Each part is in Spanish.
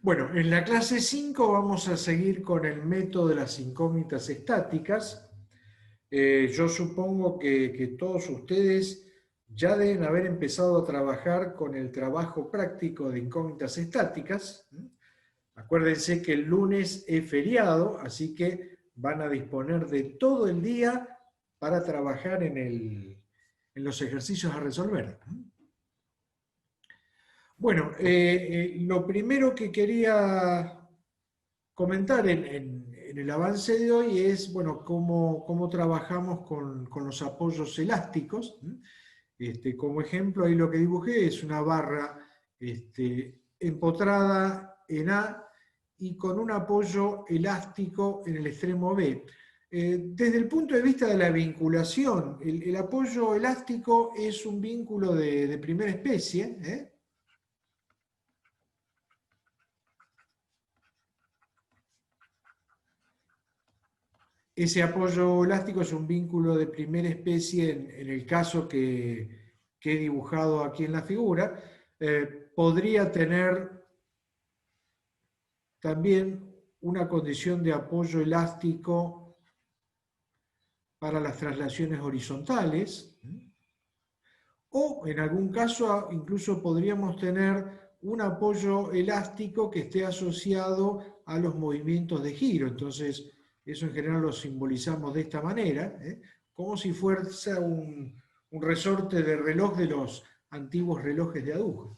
Bueno, en la clase 5 vamos a seguir con el método de las incógnitas estáticas. Yo supongo que todos ustedes ya deben haber empezado a trabajar con el trabajo práctico de incógnitas estáticas. Acuérdense que el lunes es feriado, así que van a disponer de todo el día para trabajar en los ejercicios a resolver. Bueno, lo primero que quería comentar en el avance de hoy es, bueno, cómo trabajamos con los apoyos elásticos. Como ejemplo, ahí lo que dibujé es una barra empotrada en A y con un apoyo elástico en el extremo B. Desde el punto de vista de la vinculación, el apoyo elástico es un vínculo de primera especie, ¿eh? Ese apoyo elástico es un vínculo de primera especie en el caso que he dibujado aquí en la figura. Podría tener también una condición de apoyo elástico para las traslaciones horizontales, o en algún caso incluso podríamos tener un apoyo elástico que esté asociado a los movimientos de giro. Entonces, eso en general lo simbolizamos de esta manera, como si fuese un resorte de reloj de los antiguos relojes de aguja.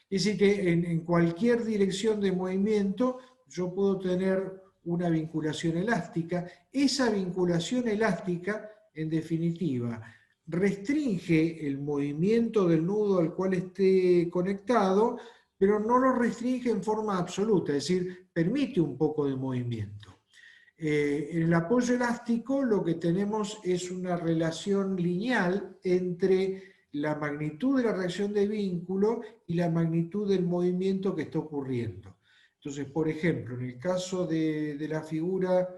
Es decir, que en cualquier dirección de movimiento yo puedo tener una vinculación elástica. Esa vinculación elástica, en definitiva, restringe el movimiento del nudo al cual esté conectado, pero no lo restringe en forma absoluta, es decir, permite un poco de movimiento. En el apoyo elástico lo que tenemos es una relación lineal entre la magnitud de la reacción de vínculo y la magnitud del movimiento que está ocurriendo. Entonces, por ejemplo, en el caso de la figura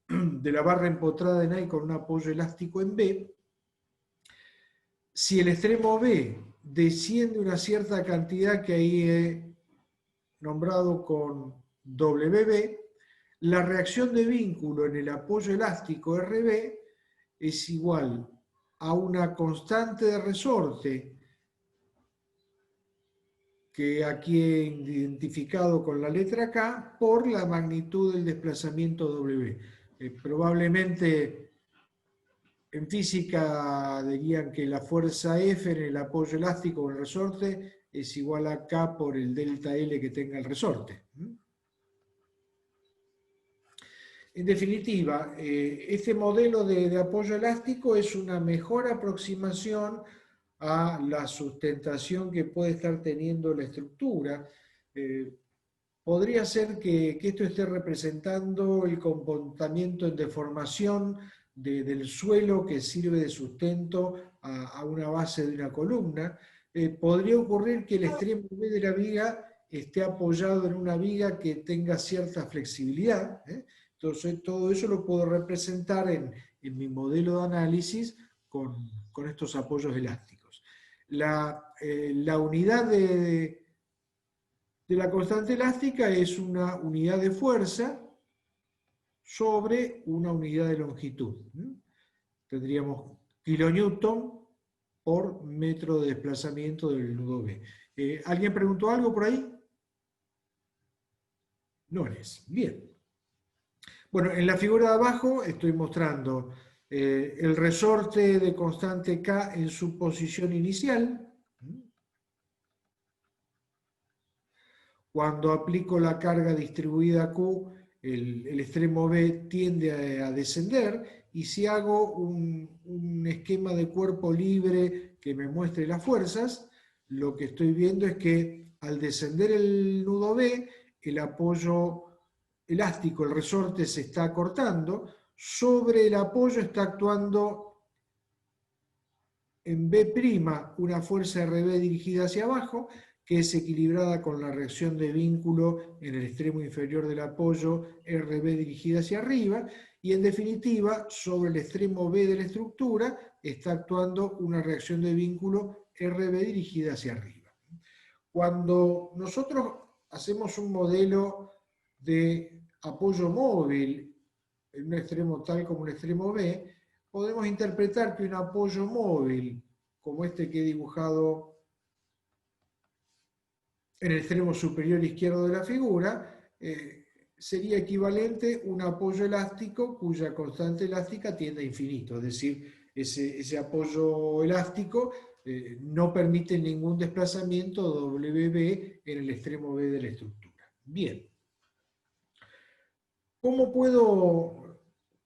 de la barra empotrada en A con un apoyo elástico en B, si el extremo B desciende una cierta cantidad que ahí he nombrado con WB, la reacción de vínculo en el apoyo elástico RB es igual a una constante de resorte que aquí he identificado con la letra K por la magnitud del desplazamiento W. Probablemente en física dirían que la fuerza F en el apoyo elástico o el resorte es igual a K por el delta L que tenga el resorte. En definitiva, este modelo de apoyo elástico es una mejor aproximación a la sustentación que puede estar teniendo la estructura. Podría ser que esto esté representando el comportamiento en deformación del suelo que sirve de sustento a una base de una columna. Podría ocurrir que el extremo B de la viga esté apoyado en una viga que tenga cierta flexibilidad. Entonces, todo eso lo puedo representar en mi modelo de análisis con estos apoyos elásticos. La unidad de la constante elástica es una unidad de fuerza sobre una unidad de longitud. Tendríamos kilonewton por metro de desplazamiento del nudo B. ¿Alguien preguntó algo por ahí? No es. Bien. Bueno, en la figura de abajo estoy mostrando el resorte de constante K en su posición inicial. Cuando aplico la carga distribuida Q, el extremo B tiende a descender, y si hago un esquema de cuerpo libre que me muestre las fuerzas, lo que estoy viendo es que al descender el nudo B, el apoyo elástico, el resorte se está acortando, sobre el apoyo está actuando en B' una fuerza RB dirigida hacia abajo, que es equilibrada con la reacción de vínculo en el extremo inferior del apoyo RB dirigida hacia arriba, y en definitiva, sobre el extremo B de la estructura está actuando una reacción de vínculo RB dirigida hacia arriba. Cuando nosotros hacemos un modelo de apoyo móvil en un extremo tal como un extremo B, podemos interpretar que un apoyo móvil, como este que he dibujado en el extremo superior izquierdo de la figura, sería equivalente a un apoyo elástico cuya constante elástica tiende a infinito, es decir, ese apoyo elástico no permite ningún desplazamiento WB en el extremo B de la estructura. Bien. ¿Cómo puedo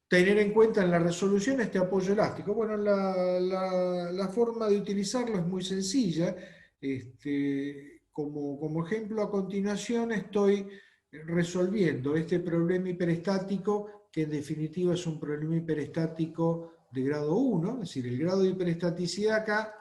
tener en cuenta en la resolución este apoyo elástico? Bueno, la forma de utilizarlo es muy sencilla. Como ejemplo, a continuación estoy resolviendo este problema hiperestático, que en definitiva es un problema hiperestático de grado 1, es decir, el grado de hiperestaticidad acá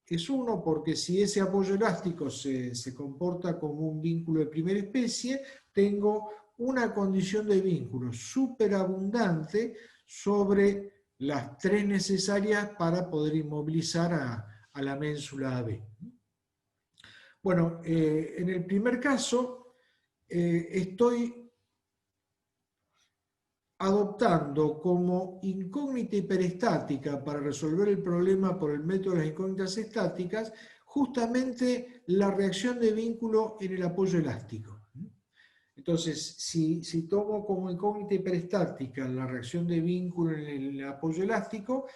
es 1 porque si ese apoyo elástico se comporta como un vínculo de primera especie, tengo una condición de vínculo superabundante sobre las 3 necesarias para poder inmovilizar a la ménsula AB. Bueno, en el primer caso estoy adoptando como incógnita hiperestática para resolver el problema por el método de las incógnitas estáticas justamente la reacción de vínculo en el apoyo elástico. Entonces, si tomo como incógnita hiperestática la reacción de vínculo en el apoyo elástico,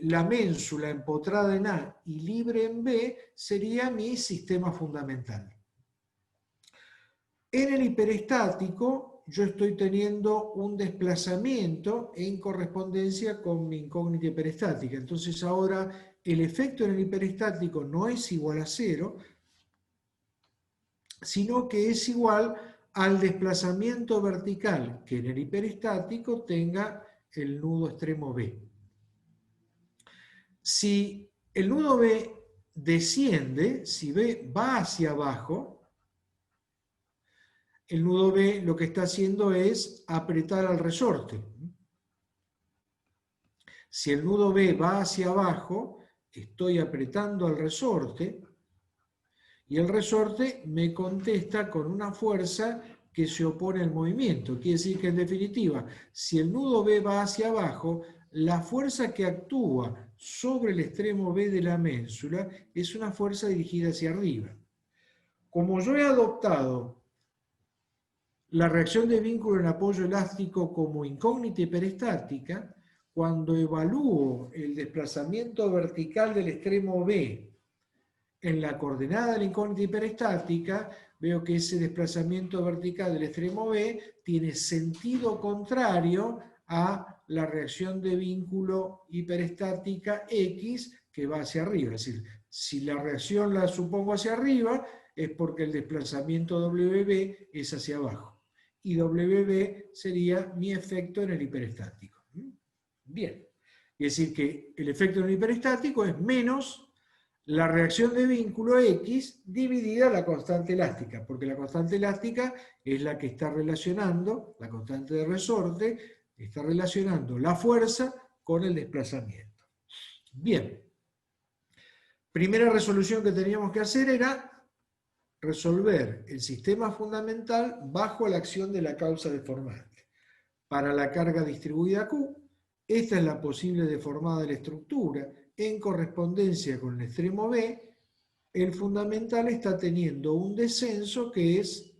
la ménsula empotrada en A y libre en B sería mi sistema fundamental. En el hiperestático, yo estoy teniendo un desplazamiento en correspondencia con mi incógnita hiperestática. Entonces ahora el efecto en el hiperestático no es igual a 0, sino que es igual al desplazamiento vertical que en el hiperestático tenga el nudo extremo B. Si el nudo B desciende, si B va hacia abajo, el nudo B lo que está haciendo es apretar al resorte. Si el nudo B va hacia abajo, estoy apretando al resorte y el resorte me contesta con una fuerza que se opone al movimiento. Quiere decir que en definitiva, si el nudo B va hacia abajo, la fuerza que actúa sobre el extremo B de la ménsula es una fuerza dirigida hacia arriba. Como yo he adoptado la reacción de vínculo en apoyo elástico como incógnita hiperestática, cuando evalúo el desplazamiento vertical del extremo B en la coordenada de la incógnita hiperestática, veo que ese desplazamiento vertical del extremo B tiene sentido contrario a la reacción de vínculo hiperestática X que va hacia arriba. Es decir, si la reacción la supongo hacia arriba, es porque el desplazamiento WB es hacia abajo. Y WB sería mi efecto en el hiperestático. Bien. Es decir, que el efecto en el hiperestático es menos la reacción de vínculo X dividida la constante elástica, porque la constante elástica es la que está relacionando, la constante de resorte, está relacionando la fuerza con el desplazamiento. Bien. Primera resolución que teníamos que hacer era resolver el sistema fundamental bajo la acción de la causa deformante. Para la carga distribuida Q, esta es la posible deformada de la estructura. En correspondencia con el extremo B, el fundamental está teniendo un descenso que es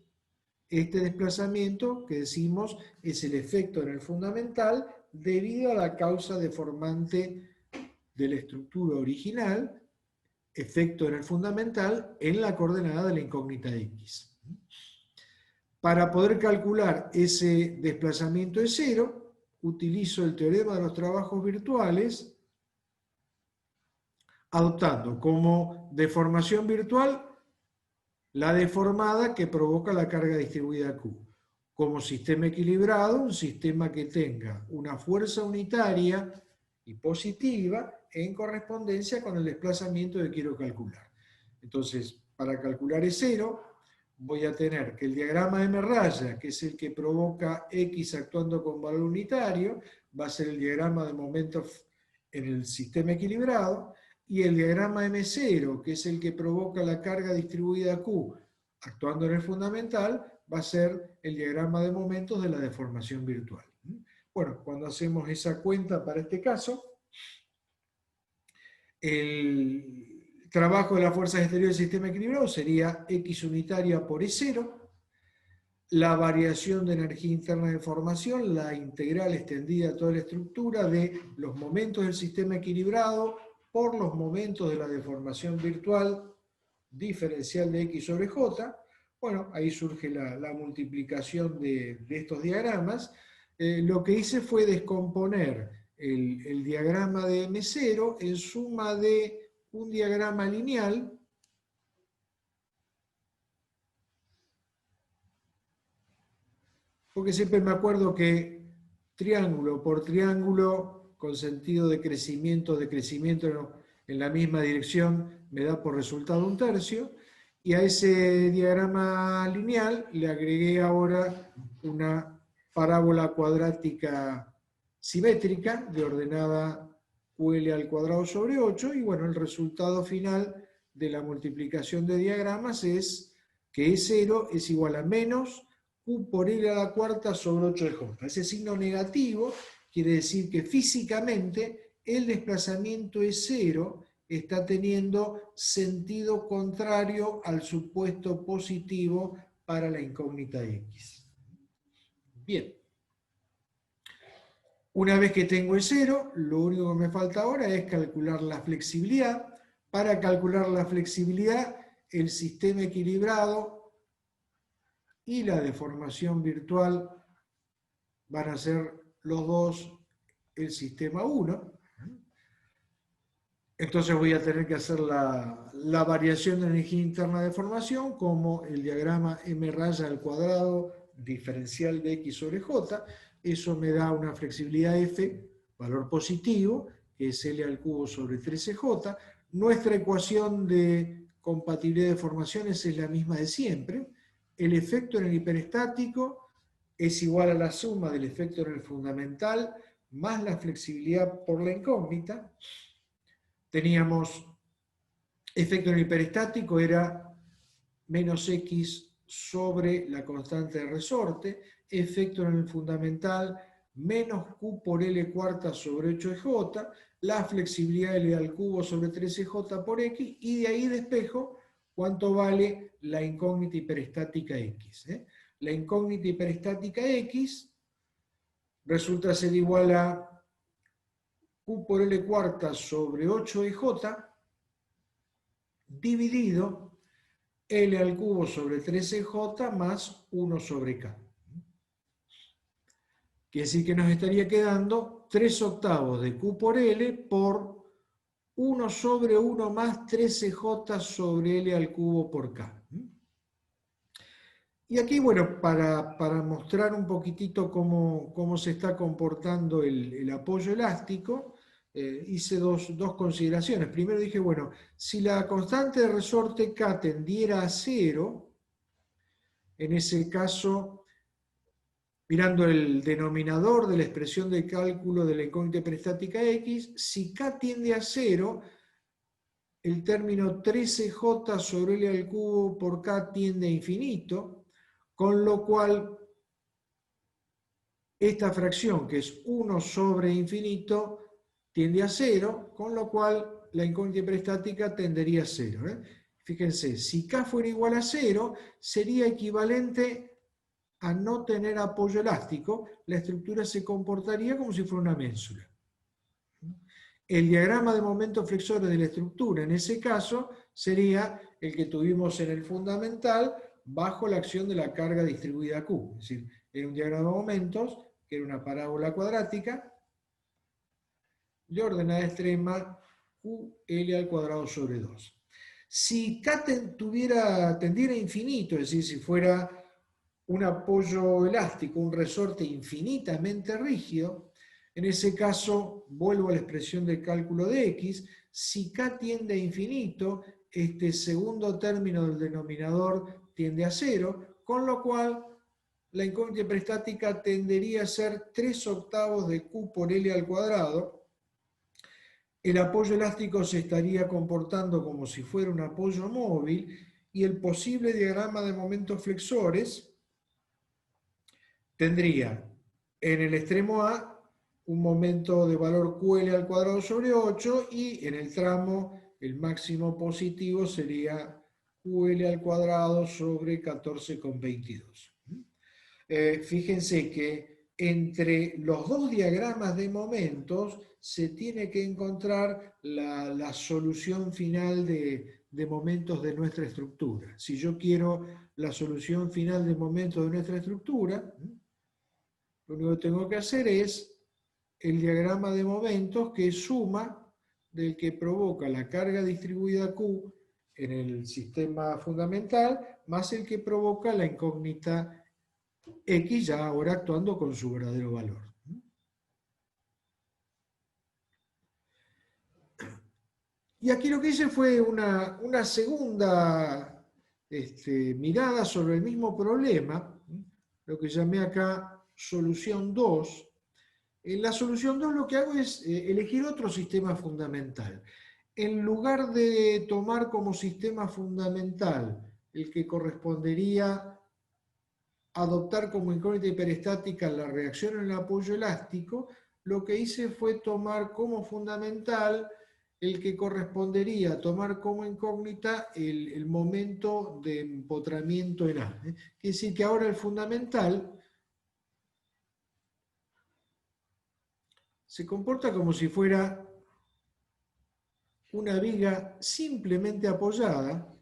este desplazamiento que decimos es el efecto en el fundamental debido a la causa deformante de la estructura original, efecto en el fundamental en la coordenada de la incógnita X. Para poder calcular ese desplazamiento de 0, utilizo el teorema de los trabajos virtuales, adoptando como deformación virtual la deformada que provoca la carga distribuida Q. Como sistema equilibrado, un sistema que tenga una fuerza unitaria y positiva en correspondencia con el desplazamiento que quiero calcular. Entonces, para calcular E0, voy a tener que el diagrama M raya, que es el que provoca X actuando con valor unitario, va a ser el diagrama de momentos en el sistema equilibrado, y el diagrama M0, que es el que provoca la carga distribuida Q actuando en el fundamental, va a ser el diagrama de momentos de la deformación virtual. Bueno, cuando hacemos esa cuenta para este caso, el trabajo de las fuerzas exteriores del sistema equilibrado sería X unitaria por E0, la variación de energía interna de formación, la integral extendida a toda la estructura de los momentos del sistema equilibrado por los momentos de la deformación virtual diferencial de X sobre J. Bueno, ahí surge la multiplicación de estos diagramas. Lo que hice fue descomponer el diagrama de M0 en suma de un diagrama lineal porque siempre me acuerdo que triángulo por triángulo con sentido de crecimiento en la misma dirección me da por resultado un tercio, y a ese diagrama lineal le agregué ahora una parábola cuadrática simétrica de ordenada QL al cuadrado sobre 8, y bueno, el resultado final de la multiplicación de diagramas es que E0 es igual a menos Q por L a la cuarta sobre 8 de J. Ese signo negativo quiere decir que físicamente el desplazamiento E0 está teniendo sentido contrario al supuesto positivo para la incógnita X. Bien. Una vez que tengo E0, lo único que me falta ahora es calcular la flexibilidad. Para calcular la flexibilidad, el sistema equilibrado y la deformación virtual van a ser los dos el sistema 1. Entonces voy a tener que hacer la variación de energía interna de formación como el diagrama M raya al cuadrado diferencial de X sobre J. Eso me da una flexibilidad F, valor positivo, que es L al cubo sobre 13J. Nuestra ecuación de compatibilidad de formaciones es la misma de siempre. El efecto en el hiperestático es igual a la suma del efecto en el fundamental más la flexibilidad por la incógnita. Teníamos efecto en el hiperestático era menos X sobre la constante de resorte, efecto en el fundamental menos Q por L cuarta sobre 8J, la flexibilidad L al cubo sobre 13J por X, y de ahí despejo cuánto vale la incógnita hiperestática X. La incógnita hiperestática X resulta ser igual a Q por L cuarta sobre 8EJ dividido L al cubo sobre 13J más 1 sobre K. Quiere decir que nos estaría quedando 3 octavos de Q por L por 1 sobre 1 más 13J sobre L al cubo por K. Y aquí, bueno, para mostrar un poquitito cómo se está comportando el apoyo elástico, hice dos consideraciones. Primero dije, bueno, si la constante de resorte K tendiera a 0, en ese caso, mirando el denominador de la expresión de cálculo de la incógnita hiperestática X, si K tiende a 0, el término 13J sobre L al cubo por K tiende a infinito, con lo cual esta fracción, que es 1 sobre infinito, tiende a 0, con lo cual la incógnita hiperestática tendería a 0. Fíjense, si K fuera igual a 0, sería equivalente a no tener apoyo elástico, la estructura se comportaría como si fuera una ménsula. El diagrama de momentos flexores de la estructura, en ese caso, sería el que tuvimos en el fundamental bajo la acción de la carga distribuida Q. Es decir, era un diagrama de momentos, que era una parábola cuadrática, de ordenada extrema QL al cuadrado sobre 2. Si K tendiera a infinito, es decir, si fuera un apoyo elástico, un resorte infinitamente rígido, en ese caso, vuelvo a la expresión del cálculo de X, si K tiende a infinito, este segundo término del denominador tiende a 0, con lo cual la incógnita hiperestática tendería a ser 3 octavos de Q por L al cuadrado. El apoyo elástico se estaría comportando como si fuera un apoyo móvil, y el posible diagrama de momentos flexores tendría en el extremo A un momento de valor QL al cuadrado sobre 8 y en el tramo el máximo positivo sería QL al cuadrado sobre 14,22. Fíjense que entre los dos diagramas de momentos se tiene que encontrar la solución final de momentos de nuestra estructura. Si yo quiero la solución final de momentos de nuestra estructura, lo único que tengo que hacer es el diagrama de momentos, que es suma del que provoca la carga distribuida Q en el sistema fundamental, más el que provoca la incógnita X, ya ahora actuando con su verdadero valor. Y aquí lo que hice fue una segunda mirada sobre el mismo problema, lo que llamé acá solución 2. En la solución 2 lo que hago es elegir otro sistema fundamental. En lugar de tomar como sistema fundamental el que correspondería adoptar como incógnita hiperestática la reacción en el apoyo elástico, lo que hice fue tomar como fundamental el que correspondería a tomar como incógnita el momento de empotramiento en A. Quiere decir que ahora el fundamental se comporta como si fuera una viga simplemente apoyada,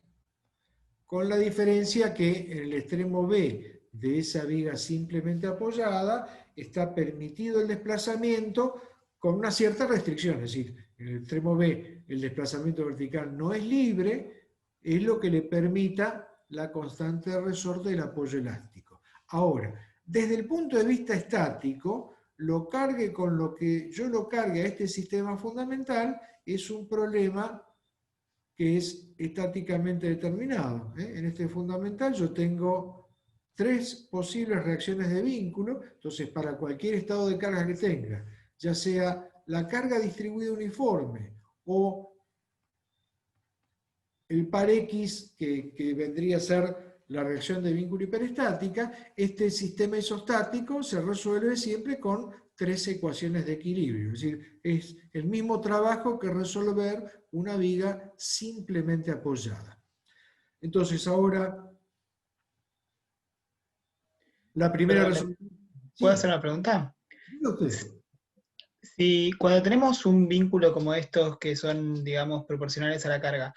con la diferencia que en el extremo B de esa viga simplemente apoyada está permitido el desplazamiento con una cierta restricción, es decir, en el extremo B el desplazamiento vertical no es libre, es lo que le permita la constante de resorte del apoyo elástico. Ahora, desde el punto de vista estático, lo cargue con lo que yo lo cargue a este sistema fundamental es un problema que es estáticamente determinado. En este fundamental yo tengo 3 posibles reacciones de vínculo, entonces para cualquier estado de carga que tenga, ya sea la carga distribuida uniforme o el par X, que vendría a ser la reacción de vínculo hiperestática, este sistema isostático se resuelve siempre con 3 ecuaciones de equilibrio. Es decir, es el mismo trabajo que resolver una viga simplemente apoyada. Entonces ahora, la primera resolución... ¿Puedo Sí, hacer una pregunta? usted. Si cuando tenemos un vínculo como estos que son, digamos, proporcionales a la carga,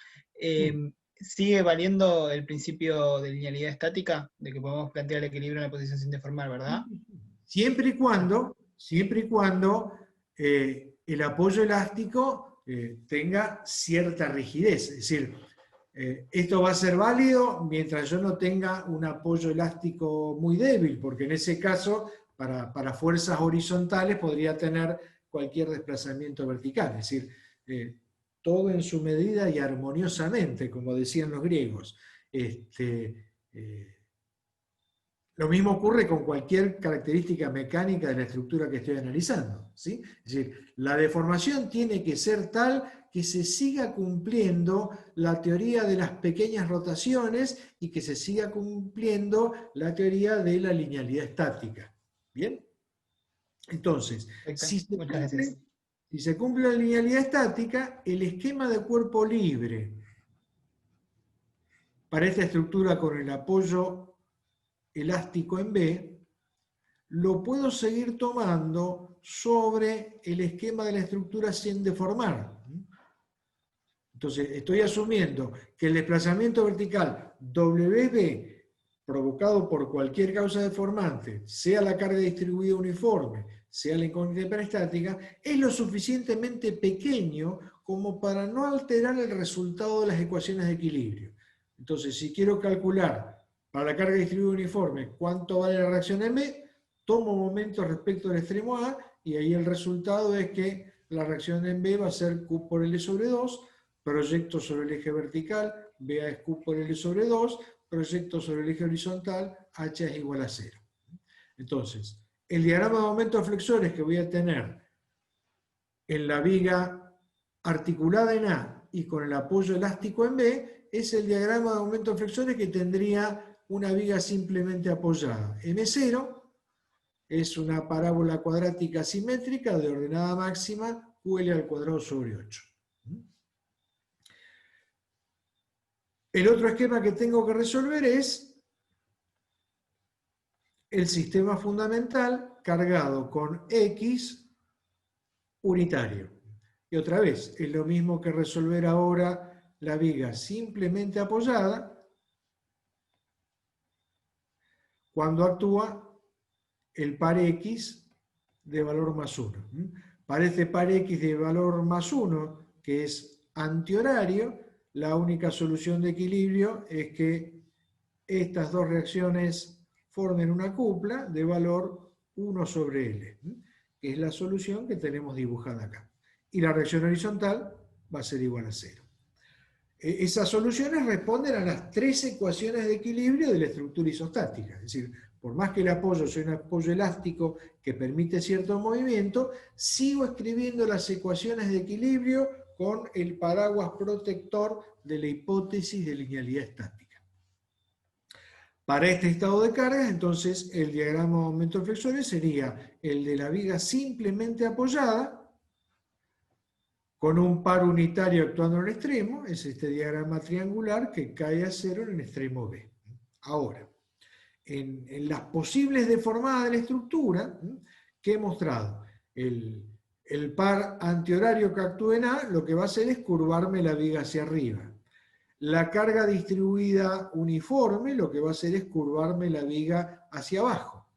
¿sigue valiendo el principio de linealidad estática? De que podemos plantear el equilibrio en la posición sin deformar, ¿verdad? Siempre y cuando el apoyo elástico tenga cierta rigidez. Es decir, esto va a ser válido mientras yo no tenga un apoyo elástico muy débil, porque en ese caso, para fuerzas horizontales podría tener cualquier desplazamiento vertical. Es decir, todo en su medida y armoniosamente, como decían los griegos. Lo mismo ocurre con cualquier característica mecánica de la estructura que estoy analizando, ¿sí? Es decir, la deformación tiene que ser tal que se siga cumpliendo la teoría de las pequeñas rotaciones y que se siga cumpliendo la teoría de la linealidad estática. ¿Bien? Entonces, Perfecto. Muchas gracias. si se cumple la linealidad estática, el esquema de cuerpo libre para esta estructura con el apoyo elástico en B, lo puedo seguir tomando sobre el esquema de la estructura sin deformar. Entonces, estoy asumiendo que el desplazamiento vertical WB provocado por cualquier causa deformante, sea la carga distribuida uniforme, sea la incógnita hiperestática, es lo suficientemente pequeño como para no alterar el resultado de las ecuaciones de equilibrio. Entonces, si quiero calcular para la carga distribuida uniforme cuánto vale la reacción en B, tomo momentos respecto al extremo A y ahí el resultado es que la reacción en B va a ser Q por L sobre 2, proyecto sobre el eje vertical, BA es Q por L sobre 2, proyecto sobre el eje horizontal, H es igual a 0. Entonces, el diagrama de momentos flexores que voy a tener en la viga articulada en A y con el apoyo elástico en B, es el diagrama de aumento de flexores que tendría una viga simplemente apoyada. M0 es una parábola cuadrática simétrica de ordenada máxima QL² sobre 8. El otro esquema que tengo que resolver es el sistema fundamental cargado con X unitario. Y otra vez, es lo mismo que resolver ahora la viga simplemente apoyada cuando actúa el par X de valor más 1. Para este par X de valor más 1, que es antihorario, la única solución de equilibrio es que estas dos reacciones formen una cupla de valor 1 sobre L, que es la solución que tenemos dibujada acá. Y la reacción horizontal va a ser igual a 0. Esas soluciones responden a las 3 ecuaciones de equilibrio de la estructura isostática. Es decir, por más que el apoyo sea un apoyo elástico que permite cierto movimiento, sigo escribiendo las ecuaciones de equilibrio con el paraguas protector de la hipótesis de linealidad estática. Para este estado de cargas, entonces, el diagrama de aumento de flexores sería el de la viga simplemente apoyada, con un par unitario actuando en el extremo, es este diagrama triangular que cae a 0 en el extremo B. Ahora, en las posibles deformadas de la estructura, que he mostrado, el par antihorario que actúe en A, lo que va a hacer es curvarme la viga hacia arriba. La carga distribuida uniforme, lo que va a hacer es curvarme la viga hacia abajo.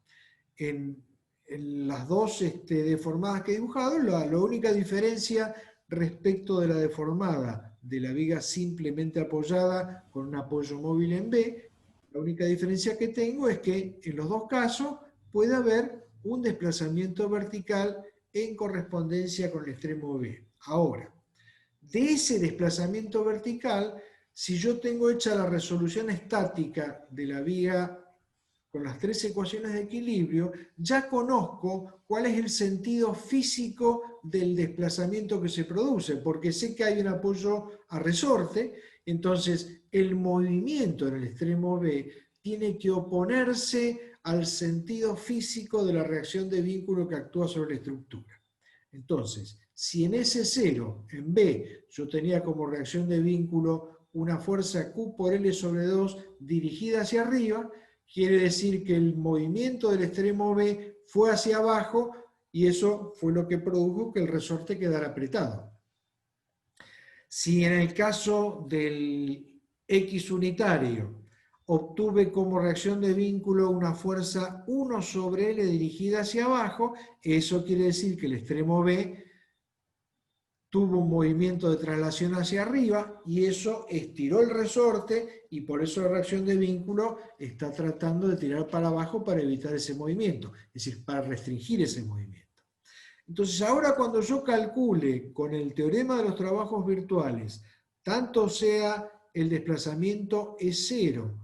En las dos deformadas que he dibujado, la única diferencia respecto de la deformada de la viga simplemente apoyada con un apoyo móvil en B, la única diferencia que tengo es que en los dos casos puede haber un desplazamiento vertical en correspondencia con el extremo B. Ahora, de ese desplazamiento vertical, si yo tengo hecha la resolución estática de la viga con las 3 ecuaciones de equilibrio, ya conozco cuál es el sentido físico del desplazamiento que se produce, porque sé que hay un apoyo a resorte, entonces el movimiento en el extremo B tiene que oponerse al sentido físico de la reacción de vínculo que actúa sobre la estructura. Entonces, si en S0, en B, yo tenía como reacción de vínculo una fuerza Q por L sobre 2 dirigida hacia arriba, quiere decir que el movimiento del extremo B fue hacia abajo y eso fue lo que produjo que el resorte quedara apretado. Si en el caso del X unitario obtuve como reacción de vínculo una fuerza 1 sobre L dirigida hacia abajo, eso quiere decir que el extremo B tuvo un movimiento de traslación hacia arriba y eso estiró el resorte y por eso la reacción de vínculo está tratando de tirar para abajo para evitar ese movimiento, es decir, para restringir ese movimiento. Entonces ahora cuando yo calcule con el teorema de los trabajos virtuales, tanto sea el desplazamiento E0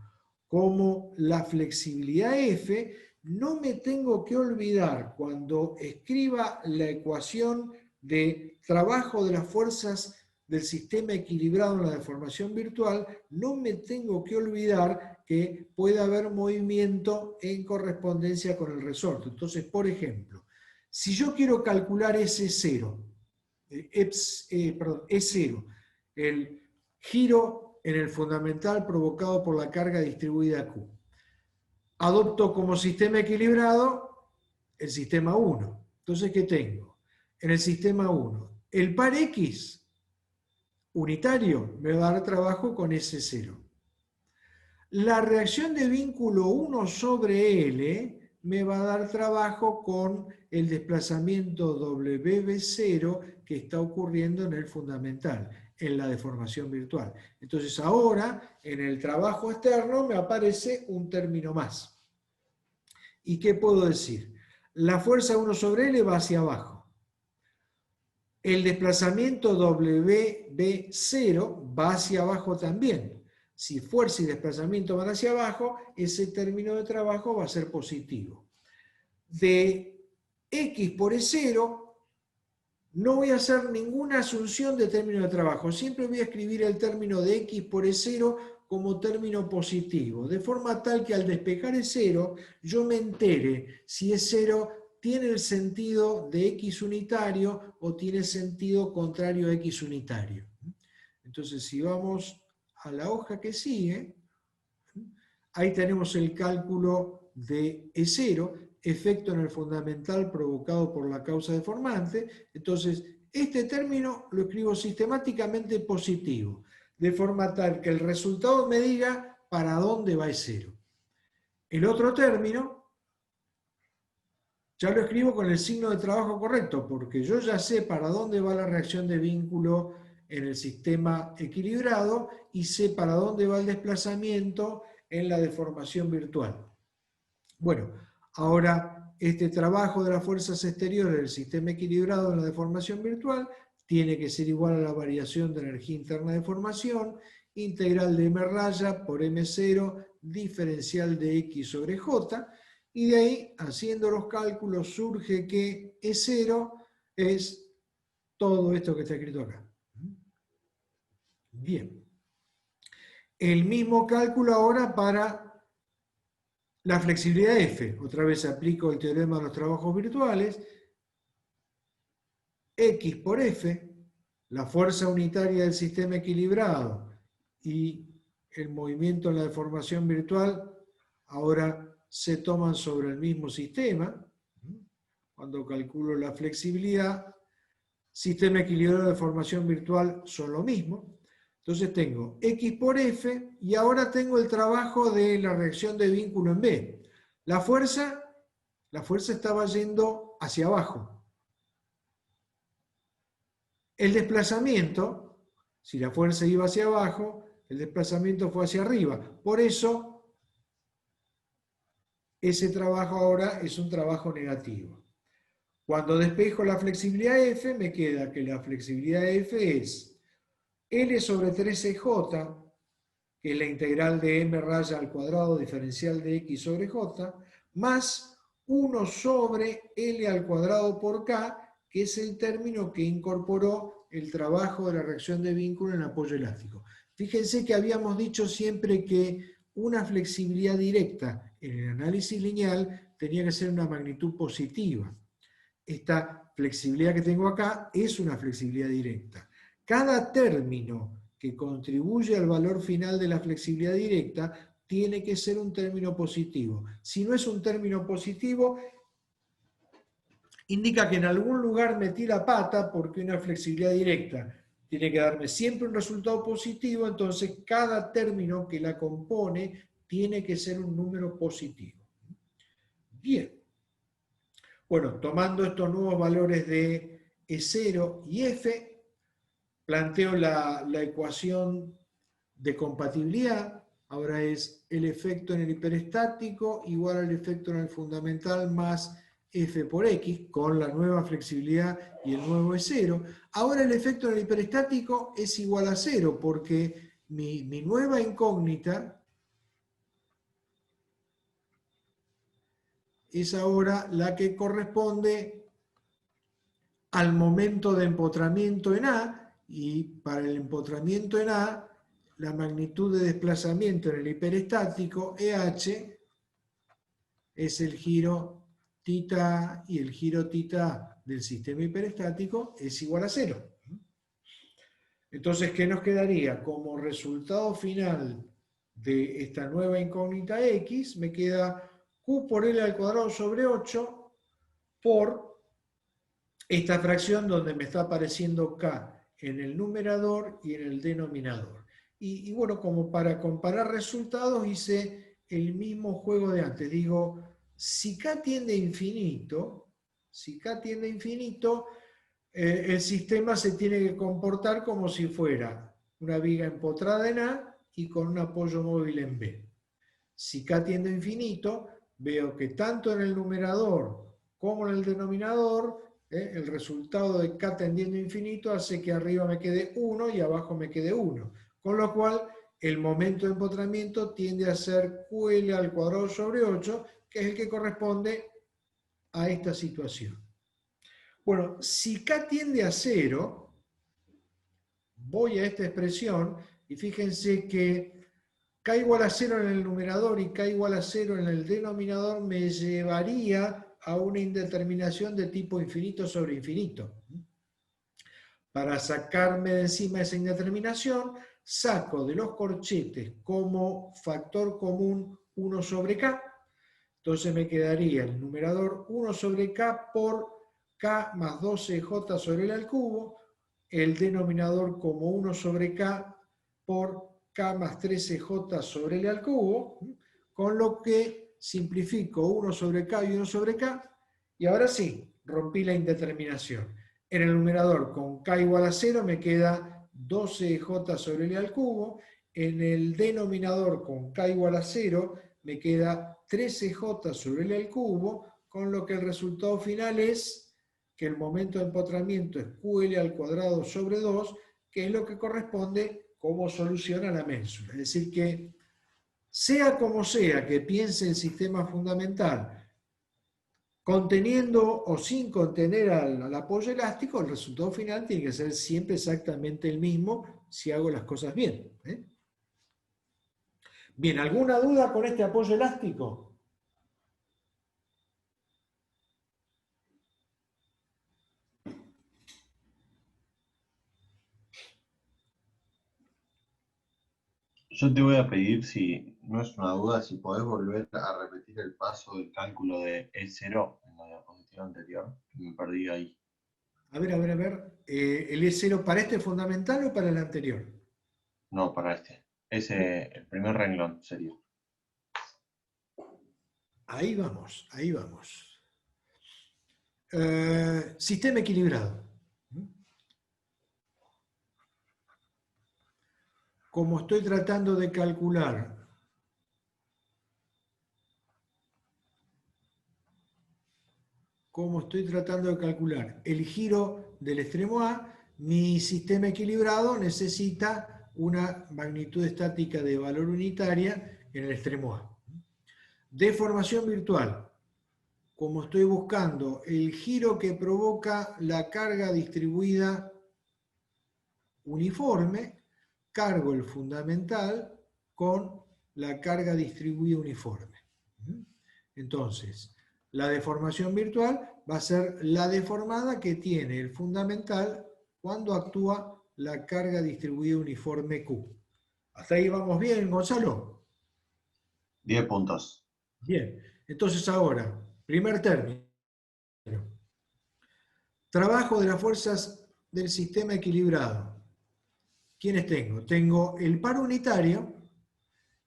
como la flexibilidad F, no me tengo que olvidar cuando escriba la ecuación de trabajo de las fuerzas del sistema equilibrado en la deformación virtual, no me tengo que olvidar que puede haber movimiento en correspondencia con el resorte. Entonces, por ejemplo, si yo quiero calcular E0, el giro en el fundamental provocado por la carga distribuida Q, adopto como sistema equilibrado el sistema 1. Entonces, ¿qué tengo? En el sistema 1, el par X unitario me va a dar trabajo con S0. La reacción de vínculo 1 sobre L me va a dar trabajo con el desplazamiento WB0 que está ocurriendo en el fundamental, en la deformación virtual. Entonces ahora, en el trabajo externo, me aparece un término más. ¿Y qué puedo decir? La fuerza 1 sobre L va hacia abajo. El desplazamiento WB0 va hacia abajo también. Si fuerza y desplazamiento van hacia abajo, ese término de trabajo va a ser positivo. De X por E0, no voy a hacer ninguna asunción de término de trabajo. Siempre voy a escribir el término de X por E0 como término positivo, de forma tal que al despejar E0 yo me entere si E0 tiene el sentido de X unitario o tiene sentido contrario a X unitario. Entonces, si vamos a la hoja que sigue, ahí tenemos el cálculo de E0, efecto en el fundamental provocado por la causa deformante. Entonces, este término lo escribo sistemáticamente positivo, de forma tal que el resultado me diga para dónde va E0. El otro término ya lo escribo con el signo de trabajo correcto, porque yo ya sé para dónde va la reacción de vínculo en el sistema equilibrado y sé para dónde va el desplazamiento en la deformación virtual. Bueno, ahora este trabajo de las fuerzas exteriores del sistema equilibrado en la deformación virtual tiene que ser igual a la variación de energía interna de deformación, integral de m raya por m0, diferencial de x sobre j, y de ahí, haciendo los cálculos, surge que E0 es todo esto que está escrito acá. Bien. El mismo cálculo ahora para la flexibilidad F. Otra vez aplico el teorema de los trabajos virtuales. X por F, la fuerza unitaria del sistema equilibrado y el movimiento en la deformación virtual, ahora se toman sobre el mismo sistema. Cuando calculo la flexibilidad, sistema equilibrado de deformación virtual son lo mismo. Entonces tengo X por F y ahora tengo el trabajo de la reacción de vínculo en B. La fuerza estaba yendo hacia abajo. El desplazamiento, si la fuerza iba hacia abajo, el desplazamiento fue hacia arriba. Por eso, ese trabajo ahora es un trabajo negativo. Cuando despejo la flexibilidad F, me queda que la flexibilidad F es L sobre 13J, que es la integral de m raya al cuadrado diferencial de x sobre j, más 1 sobre L al cuadrado por K, que es el término que incorporó el trabajo de la reacción de vínculo en apoyo elástico. Fíjense que habíamos dicho siempre que una flexibilidad directa en el análisis lineal tenía que ser una magnitud positiva. Esta flexibilidad que tengo acá es una flexibilidad directa. Cada término que contribuye al valor final de la flexibilidad directa tiene que ser un término positivo. Si no es un término positivo, indica que en algún lugar metí la pata porque una flexibilidad directa tiene que darme siempre un resultado positivo, entonces cada término que la compone tiene que ser un número positivo. Bien. Bueno, tomando estos nuevos valores de E0 y F, planteo la ecuación de compatibilidad. Ahora es el efecto en el hiperestático igual al efecto en el fundamental más F por X, con la nueva flexibilidad y el nuevo E0. Ahora el efecto en el hiperestático es igual a 0, porque mi nueva incógnita es ahora la que corresponde al momento de empotramiento en A, y para el empotramiento en A, la magnitud de desplazamiento en el hiperestático, EH, es el giro θ y el giro θ del sistema hiperestático es igual a 0. Entonces, ¿qué nos quedaría? Como resultado final de esta nueva incógnita X, me queda Q por L al cuadrado sobre 8 por esta fracción donde me está apareciendo K en el numerador y en el denominador. Y bueno, como para comparar resultados hice el mismo juego de antes. Digo, si K tiende a infinito, el sistema se tiene que comportar como si fuera una viga empotrada en A y con un apoyo móvil en B. Si K tiende a infinito, veo que tanto en el numerador como en el denominador, el resultado de K tendiendo a infinito hace que arriba me quede 1 y abajo me quede 1. Con lo cual, el momento de empotramiento tiende a ser QL al cuadrado sobre 8, que es el que corresponde a esta situación. Bueno, si K tiende a 0, voy a esta expresión y fíjense que K igual a 0 en el numerador y K igual a 0 en el denominador me llevaría a una indeterminación de tipo infinito sobre infinito. Para sacarme de encima esa indeterminación, saco de los corchetes como factor común 1 sobre K. Entonces me quedaría el numerador 1 sobre K por K más 12J sobre L al cubo, el denominador como 1 sobre K por K más 13J sobre L al cubo, con lo que simplifico 1 sobre K y 1 sobre K, y ahora sí, rompí la indeterminación. En el numerador con K igual a 0 me queda 12J sobre L al cubo, en el denominador con K igual a 0 me queda 13J sobre L al cubo, con lo que el resultado final es que el momento de empotramiento es QL al cuadrado sobre 2, que es lo que corresponde como solución a la ménsula. Es decir que, sea como sea que piense el sistema fundamental, conteniendo o sin contener al apoyo elástico, el resultado final tiene que ser siempre exactamente el mismo si hago las cosas bien. Bien, ¿alguna duda con este apoyo elástico? Yo te voy a pedir, si no es una duda, si podés volver a repetir el paso del cálculo de E0 en la diapositiva anterior, que me perdí ahí. A ver, a ver, a ver. ¿El E0 para este fundamental o para el anterior? No, para este. Ese, el primer renglón sería. Ahí vamos, ahí vamos. Sistema equilibrado. Como estoy tratando de calcular el giro del extremo A, mi sistema equilibrado necesita una magnitud estática de valor unitaria en el extremo A. Deformación virtual. Como estoy buscando el giro que provoca la carga distribuida uniforme, cargo el fundamental con la carga distribuida uniforme. Entonces, la deformación virtual va a ser la deformada que tiene el fundamental cuando actúa la carga distribuida uniforme Q. ¿Hasta ahí vamos bien, Gonzalo? 10 puntos. Bien. Entonces ahora, primer término. Trabajo de las fuerzas del sistema equilibrado. ¿Quiénes tengo? Tengo el par unitario,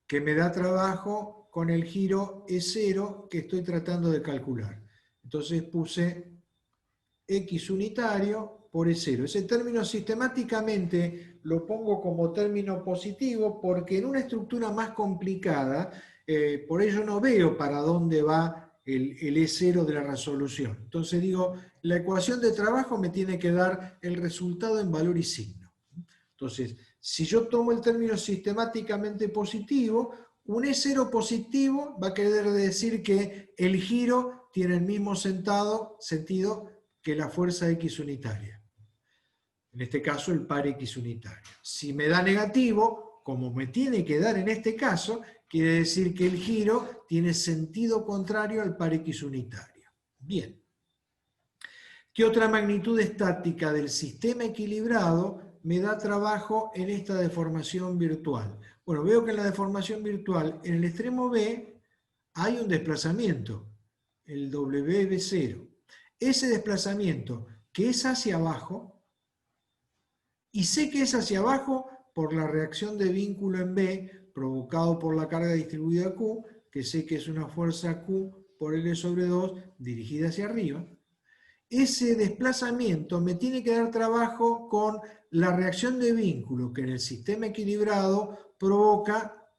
que me da trabajo con el giro E0 que estoy tratando de calcular. Entonces puse X unitario por E0. Ese término sistemáticamente lo pongo como término positivo porque en una estructura más complicada, por ello no veo para dónde va el E0 de la resolución. Entonces digo, la ecuación de trabajo me tiene que dar el resultado en valor y signo. Entonces, si yo tomo el término sistemáticamente positivo, un E0 positivo va a querer decir que el giro tiene el mismo sentido que la fuerza X unitaria. En este caso, el par X unitario. Si me da negativo, como me tiene que dar en este caso, quiere decir que el giro tiene sentido contrario al par X unitario. Bien. ¿Qué otra magnitud estática del sistema equilibrado me da trabajo en esta deformación virtual? Bueno, veo que en la deformación virtual, en el extremo B, hay un desplazamiento, el WB0. Ese desplazamiento que es hacia abajo, y sé que es hacia abajo por la reacción de vínculo en B provocado por la carga distribuida Q, que sé que es una fuerza Q por L sobre 2 dirigida hacia arriba. Ese desplazamiento me tiene que dar trabajo con la reacción de vínculo que en el sistema equilibrado provoca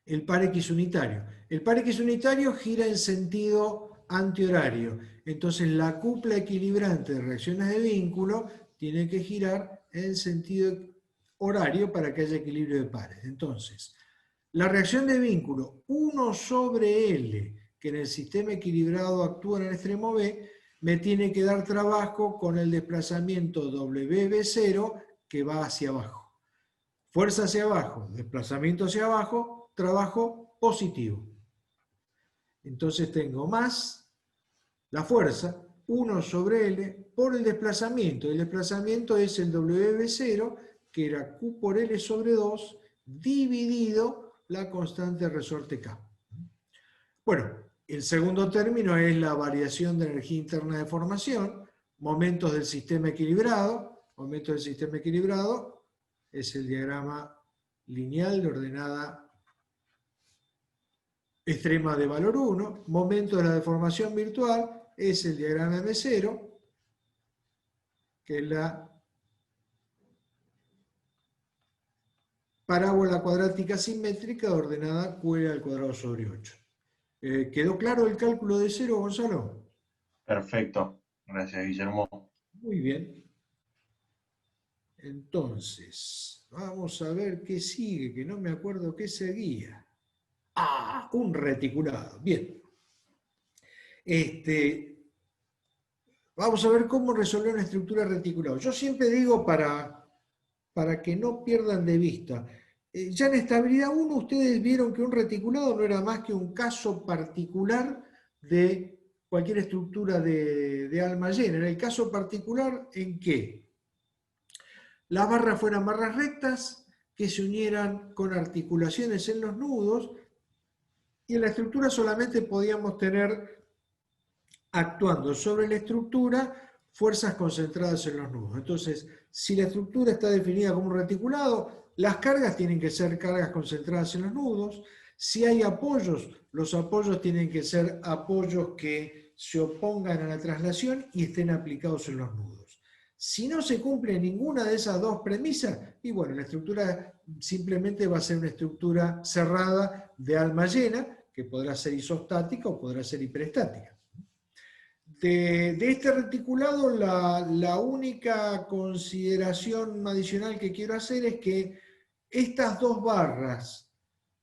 el par X unitario. El par X unitario gira en sentido antihorario. Entonces la cupla equilibrante de reacciones de vínculo tiene que girar en sentido horario para que haya equilibrio de pares. Entonces, la reacción de vínculo 1 sobre L que en el sistema equilibrado actúa en el extremo B, me tiene que dar trabajo con el desplazamiento WB0 que va hacia abajo. Fuerza hacia abajo, desplazamiento hacia abajo, trabajo positivo. Entonces tengo más la fuerza, 1 sobre L, por el desplazamiento. El desplazamiento es el WB0, que era Q por L sobre 2, dividido la constante resorte K. Bueno, el segundo término es la variación de energía interna de formación, momentos del sistema equilibrado. Momentos del sistema equilibrado es el diagrama lineal de ordenada extrema de valor 1. Momento de la deformación virtual es el diagrama M0, que es la parábola cuadrática simétrica de ordenada QL al cuadrado sobre 8. ¿Quedó claro el cálculo de cero, Gonzalo? Perfecto. Gracias, Guillermo. Muy bien. Entonces, vamos a ver qué sigue, que no me acuerdo qué seguía. Ah, un reticulado. Bien. Vamos a ver cómo resolver una estructura reticulada. Yo siempre digo para que no pierdan de vista. Ya en estabilidad 1 ustedes vieron que un reticulado no era más que un caso particular de cualquier estructura de alma llena. En el caso particular en que las barras fueran barras rectas, que se unieran con articulaciones en los nudos, y en la estructura solamente podíamos tener, actuando sobre la estructura, fuerzas concentradas en los nudos. Entonces, si la estructura está definida como un reticulado, las cargas tienen que ser cargas concentradas en los nudos. Si hay apoyos, los apoyos tienen que ser apoyos que se opongan a la traslación y estén aplicados en los nudos. Si no se cumple ninguna de esas dos premisas, y bueno, la estructura simplemente va a ser una estructura cerrada de alma llena, que podrá ser isostática o podrá ser hiperestática. De este reticulado, la única consideración adicional que quiero hacer es que estas dos barras,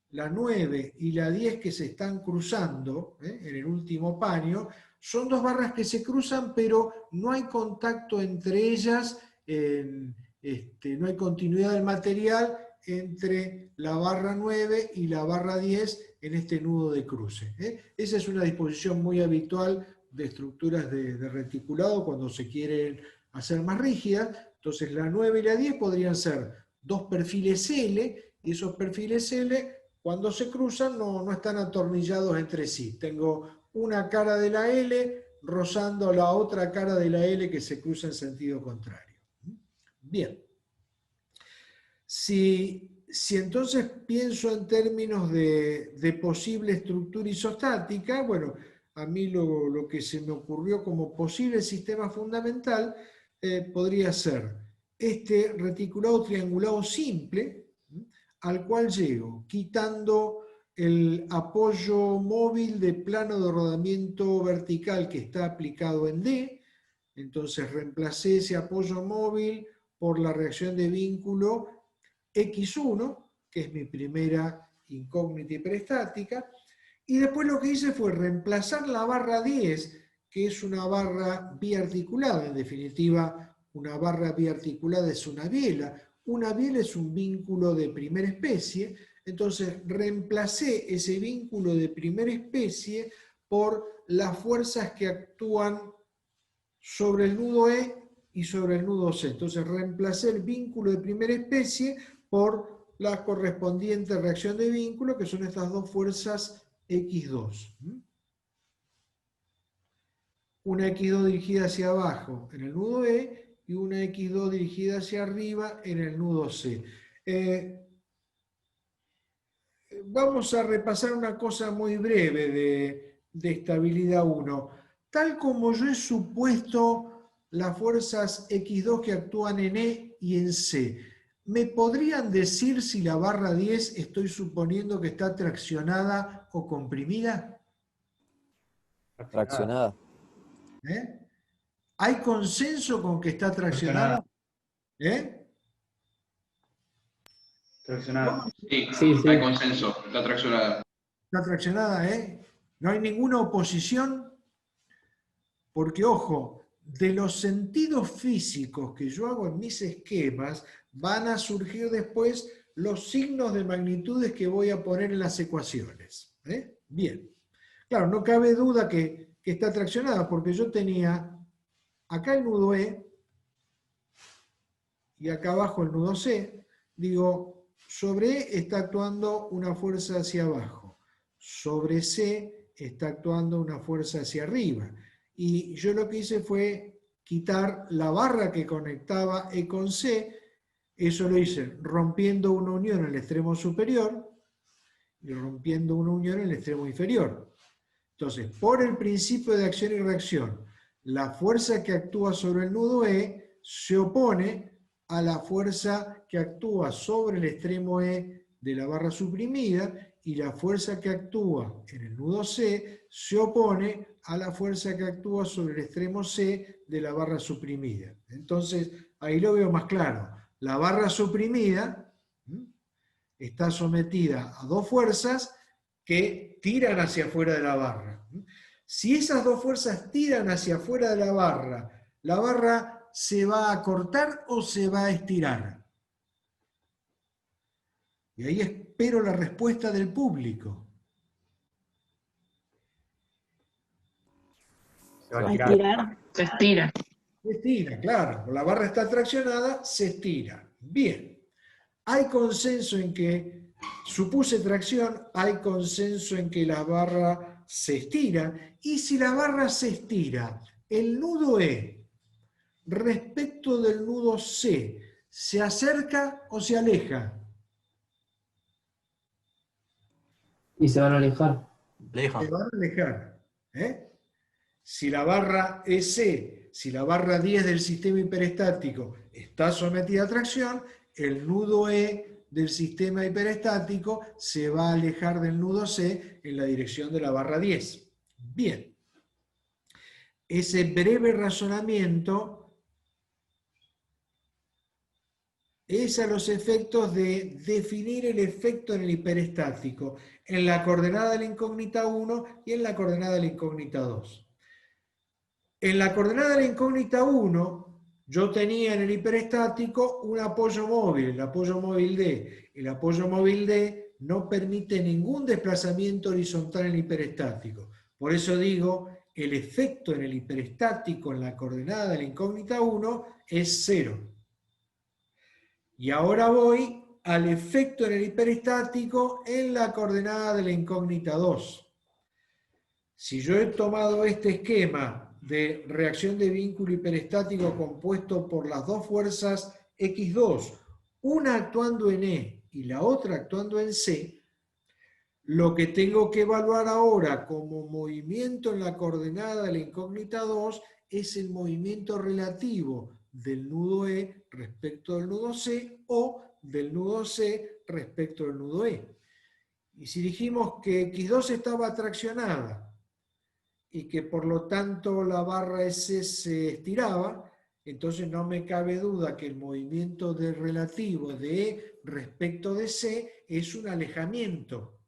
la 9 y la 10 que se están cruzando en el último paño, son dos barras que se cruzan, pero no hay contacto entre ellas, no hay continuidad del material entre la barra 9 y la barra 10 en este nudo de cruce. Esa es una disposición muy habitual de estructuras de reticulado cuando se quieren hacer más rígidas. Entonces la 9 y la 10 podrían ser dos perfiles L, y esos perfiles L, cuando se cruzan, no están atornillados entre sí. Tengo una cara de la L rozando la otra cara de la L que se cruza en sentido contrario. Bien. Si entonces pienso en términos de posible estructura isostática, bueno, a mí lo que se me ocurrió como posible sistema fundamental podría ser este reticulado triangulado simple, al cual llego quitando el apoyo móvil de plano de rodamiento vertical que está aplicado en D. Entonces reemplacé ese apoyo móvil por la reacción de vínculo X1, que es mi primera incógnita hiperestática, y después lo que hice fue reemplazar la barra 10, que es una barra biarticulada. En definitiva, una barra biarticulada es una biela. Una biela es un vínculo de primera especie. Entonces reemplacé ese vínculo de primera especie por las fuerzas que actúan sobre el nudo E y sobre el nudo C. Entonces reemplacé el vínculo de primera especie por la correspondiente reacción de vínculo, que son estas dos fuerzas X2. Una X2 dirigida hacia abajo en el nudo E y una X2 dirigida hacia arriba en el nudo C. Vamos a repasar una cosa muy breve de estabilidad 1. Tal como yo he supuesto las fuerzas X2 que actúan en E y en C, ¿me podrían decir si la barra 10 estoy suponiendo que está traccionada o comprimida? Traccionada. ¿Hay consenso con que está traccionada? Traccionada. Sí, hay consenso, está traccionada. Está traccionada, No hay ninguna oposición, porque, ojo, de los sentidos físicos que yo hago en mis esquemas, van a surgir después los signos de magnitudes que voy a poner en las ecuaciones. Bien. Claro, no cabe duda que está traccionada, porque yo tenía acá el nudo E y acá abajo el nudo C. Digo, sobre E está actuando una fuerza hacia abajo. Sobre C está actuando una fuerza hacia arriba. Y yo lo que hice fue quitar la barra que conectaba E con C. Eso lo hice rompiendo una unión en el extremo superior y rompiendo una unión en el extremo inferior. Entonces, por el principio de acción y reacción, la fuerza que actúa sobre el nudo E se opone a la fuerza que actúa sobre el extremo E de la barra suprimida, y la fuerza que actúa en el nudo C se opone a la fuerza que actúa sobre el extremo C de la barra suprimida. Entonces, ahí lo veo más claro. La barra suprimida está sometida a dos fuerzas que tiran hacia afuera de la barra. Si esas dos fuerzas tiran hacia afuera de la barra se va a cortar o se va a estirar. Y ahí espero la respuesta del público. Se va a estirar. Se estira. Se estira, claro. La barra está traccionada, se estira. Bien. Hay consenso en que, supuse tracción, hay consenso en que la barra se estira. Y si la barra se estira, el nudo E respecto del nudo C, ¿se acerca o se aleja? Y se van a alejar. Se van a alejar. Si la barra EC, si la barra 10 del sistema hiperestático está sometida a tracción, el nudo E del sistema hiperestático se va a alejar del nudo C en la dirección de la barra 10. Bien. Ese breve razonamiento es a los efectos de definir el efecto en el hiperestático en la coordenada de la incógnita 1 y en la coordenada de la incógnita 2. En la coordenada de la incógnita 1, yo tenía en el hiperestático un apoyo móvil, el apoyo móvil D. El apoyo móvil D no permite ningún desplazamiento horizontal en el hiperestático. Por eso digo, el efecto en el hiperestático en la coordenada de la incógnita 1 es 0. Y ahora voy al efecto en el hiperestático en la coordenada de la incógnita 2. Si yo he tomado este esquema de reacción de vínculo hiperestático compuesto por las dos fuerzas X2, una actuando en E y la otra actuando en C, lo que tengo que evaluar ahora como movimiento en la coordenada de la incógnita 2 es el movimiento relativo del nudo E respecto del nudo C o del nudo C respecto del nudo E. Y si dijimos que X2 estaba traccionada y que por lo tanto la barra S se estiraba, entonces no me cabe duda que el movimiento relativo de E respecto de C es un alejamiento.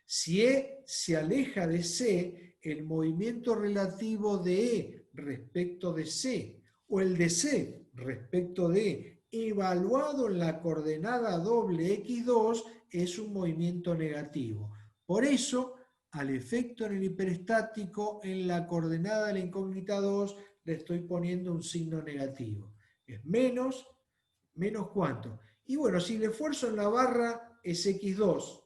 Si E se aleja de C, el movimiento relativo de E respecto de C o el de C respecto de E, evaluado en la coordenada doble X2, es un movimiento negativo. Por eso, al efecto en el hiperestático, en la coordenada de la incógnita 2, le estoy poniendo un signo negativo. Es menos ¿cuánto? Y bueno, si el esfuerzo en la barra es X2,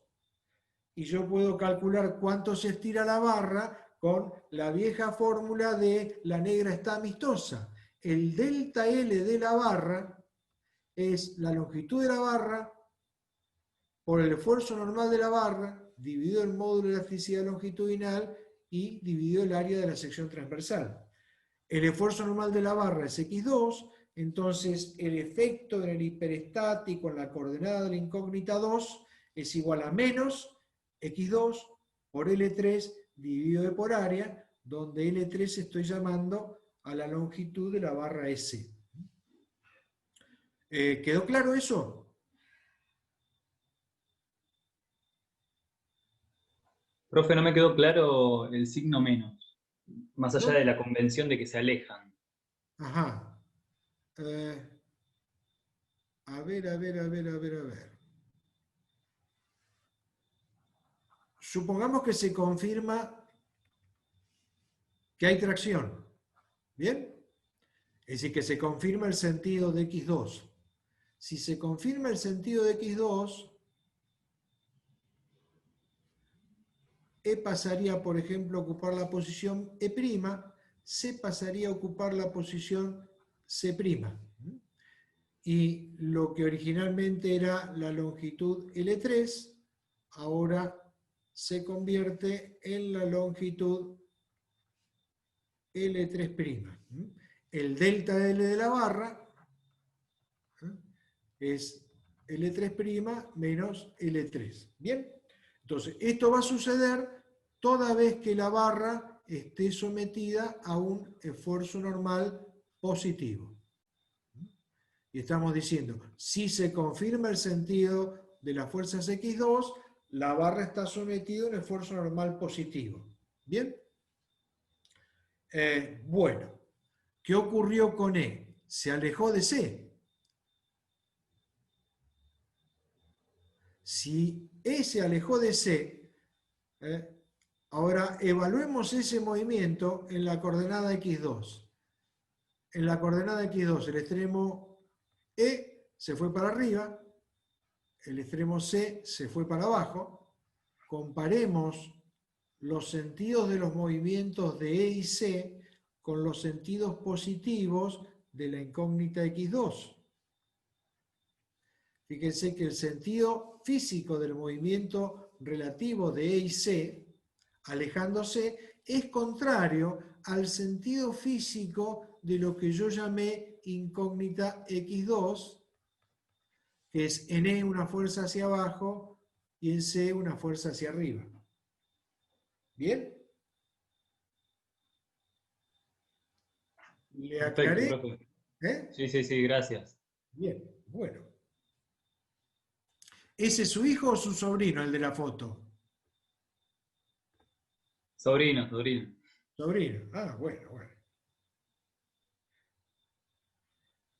y yo puedo calcular cuánto se estira la barra con la vieja fórmula de la negra está amistosa. El delta L de la barra es la longitud de la barra por el esfuerzo normal de la barra dividido el módulo de elasticidad longitudinal y dividido el área de la sección transversal. El esfuerzo normal de la barra es X2, entonces el efecto en el hiperestático en la coordenada de la incógnita 2 es igual a menos X2 por L3 dividido por área, donde L3 estoy llamando a la longitud de la barra S. ¿Quedó claro eso? Profe, no me quedó claro el signo menos, más allá ¿No? de la convención de que se alejan. Ajá. A ver, a ver, a ver, a ver, a ver. Supongamos que se confirma que hay tracción. ¿Bien? Es decir, que se confirma el sentido de X2. Si se confirma el sentido de X2, E pasaría, por ejemplo, a ocupar la posición E', C pasaría a ocupar la posición C'. Y lo que originalmente era la longitud L3, ahora se convierte en la longitud L3'. El delta L de la barra es L3' menos L3. ¿Bien? Entonces, esto va a suceder toda vez que la barra esté sometida a un esfuerzo normal positivo. Y estamos diciendo, si se confirma el sentido de las fuerzas X2, la barra está sometida a un esfuerzo normal positivo. ¿Bien? Bueno, ¿qué ocurrió con E? Se alejó de C. Si E se alejó de C, ahora evaluemos ese movimiento en la coordenada X2. En la coordenada X2, el extremo E se fue para arriba, el extremo C se fue para abajo. Comparemos los sentidos de los movimientos de E y C con los sentidos positivos de la incógnita X2. Fíjense que el sentido físico del movimiento relativo de E y C, alejándose, es contrario al sentido físico de lo que yo llamé incógnita X2, que es en E una fuerza hacia abajo y en C una fuerza hacia arriba. ¿Bien? ¿Le Perfecto, aclaré? profe. ¿Eh? Sí, gracias. Bien, bueno. ¿Ese es su hijo o su sobrino, el de la foto? Sobrino. Sobrino. Ah, bueno.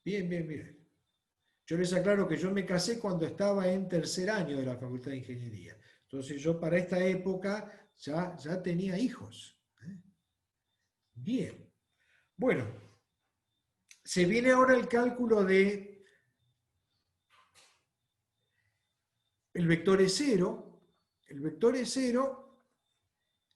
Bien. Yo les aclaro que yo me casé cuando estaba en tercer año de la Facultad de Ingeniería. Entonces yo para esta época ya tenía hijos. Bien. Bueno, se viene ahora el cálculo de el vector E0. El vector E0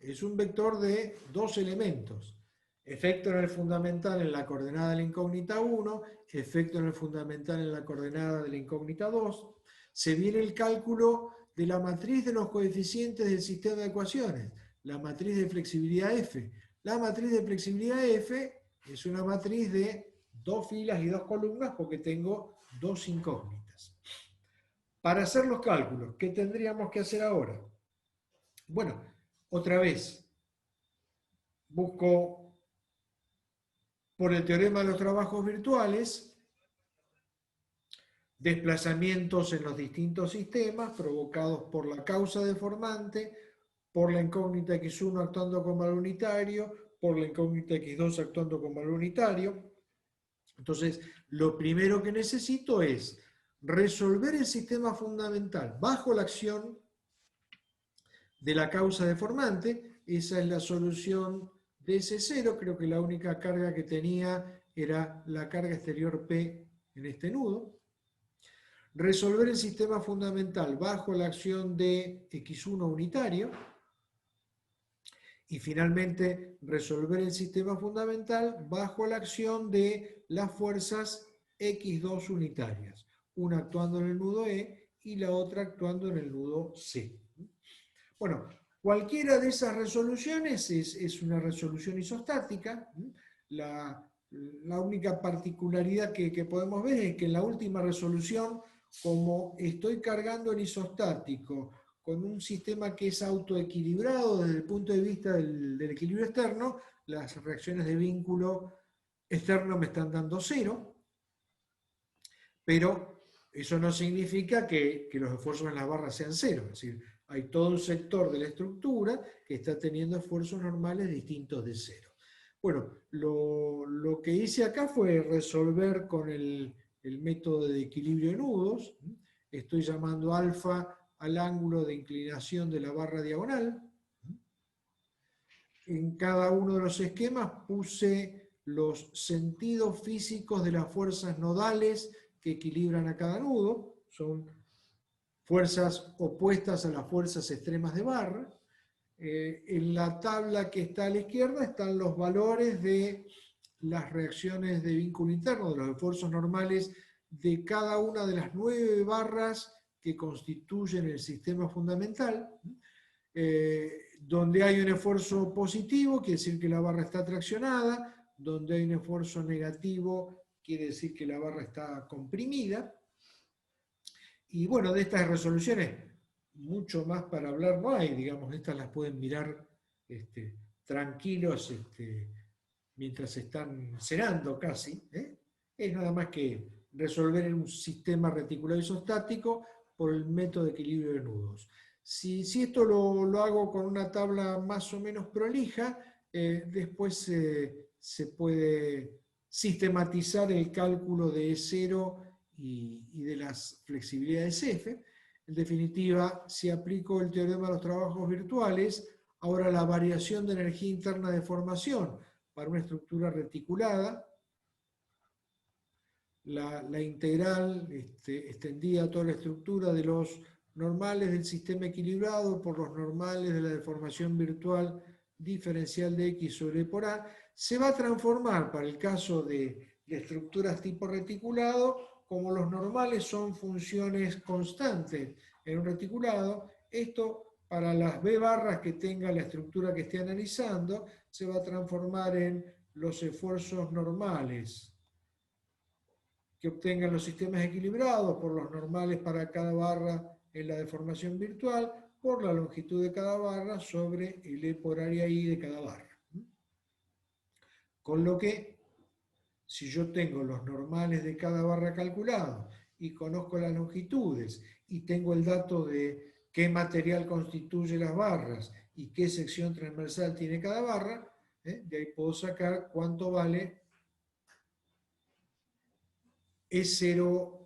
es un vector de dos elementos. Efecto en el fundamental en la coordenada de la incógnita 1, efecto en el fundamental en la coordenada de la incógnita 2. Se viene el cálculo de la matriz de los coeficientes del sistema de ecuaciones, la matriz de flexibilidad F. La matriz de flexibilidad F es una matriz de dos filas y dos columnas porque tengo dos incógnitas. Para hacer los cálculos, ¿qué tendríamos que hacer ahora? Bueno, otra vez, busco por el teorema de los trabajos virtuales desplazamientos en los distintos sistemas provocados por la causa deformante, por la incógnita X1 actuando con valor unitario, por la incógnita X2 actuando con valor unitario. Entonces, lo primero que necesito es resolver el sistema fundamental bajo la acción de la causa deformante. Esa es la solución de S0. Creo que la única carga que tenía era la carga exterior P en este nudo. Resolver el sistema fundamental bajo la acción de X1 unitario. Y finalmente, resolver el sistema fundamental bajo la acción de las fuerzas X2 unitarias. Una actuando en el nudo E y la otra actuando en el nudo C. Bueno, cualquiera de esas resoluciones es una resolución isostática. La única particularidad que podemos ver es que en la última resolución, como estoy cargando en isostático con un sistema que es autoequilibrado desde el punto de vista del equilibrio externo, las reacciones de vínculo externo me están dando 0, pero eso no significa que los esfuerzos en las barras sean 0. Es decir, Hay todo un sector de la estructura que está teniendo esfuerzos normales distintos de cero. Bueno, lo que hice acá fue resolver con el método de equilibrio de nudos. Estoy llamando alfa al ángulo de inclinación de la barra diagonal. En cada uno de los esquemas puse los sentidos físicos de las fuerzas nodales que equilibran a cada nudo. Son fuerzas opuestas a las fuerzas extremas de barra. En la tabla que está a la izquierda están los valores de las reacciones de vínculo interno, de los esfuerzos normales de cada una de las 9 barras que constituyen el sistema fundamental. Donde hay un esfuerzo positivo, quiere decir que la barra está traccionada. Donde hay un esfuerzo negativo, quiere decir que la barra está comprimida. Y bueno, de estas resoluciones, mucho más para hablar no hay, digamos, estas las pueden mirar tranquilos mientras están cenando casi. Es nada más que resolver en un sistema reticulado isostático por el método de equilibrio de nudos. Si esto lo hago con una tabla más o menos prolija, después se puede sistematizar el cálculo de E0 y de las flexibilidades F. En definitiva, si aplico el teorema de los trabajos virtuales, ahora la variación de energía interna de formación para una estructura reticulada, la integral extendida a toda la estructura de los normales del sistema equilibrado por los normales de la deformación virtual diferencial de X sobre E por A, se va a transformar para el caso de estructuras tipo reticulado, como los normales son funciones constantes en un reticulado. Esto para las B barras que tenga la estructura que esté analizando, se va a transformar en los esfuerzos normales que obtengan los sistemas equilibrados por los normales para cada barra en la deformación virtual, por la longitud de cada barra sobre el E por área I de cada barra. Con lo que, si yo tengo los normales de cada barra calculados y conozco las longitudes y tengo el dato de qué material constituye las barras y qué sección transversal tiene cada barra, de ahí puedo sacar cuánto vale E01,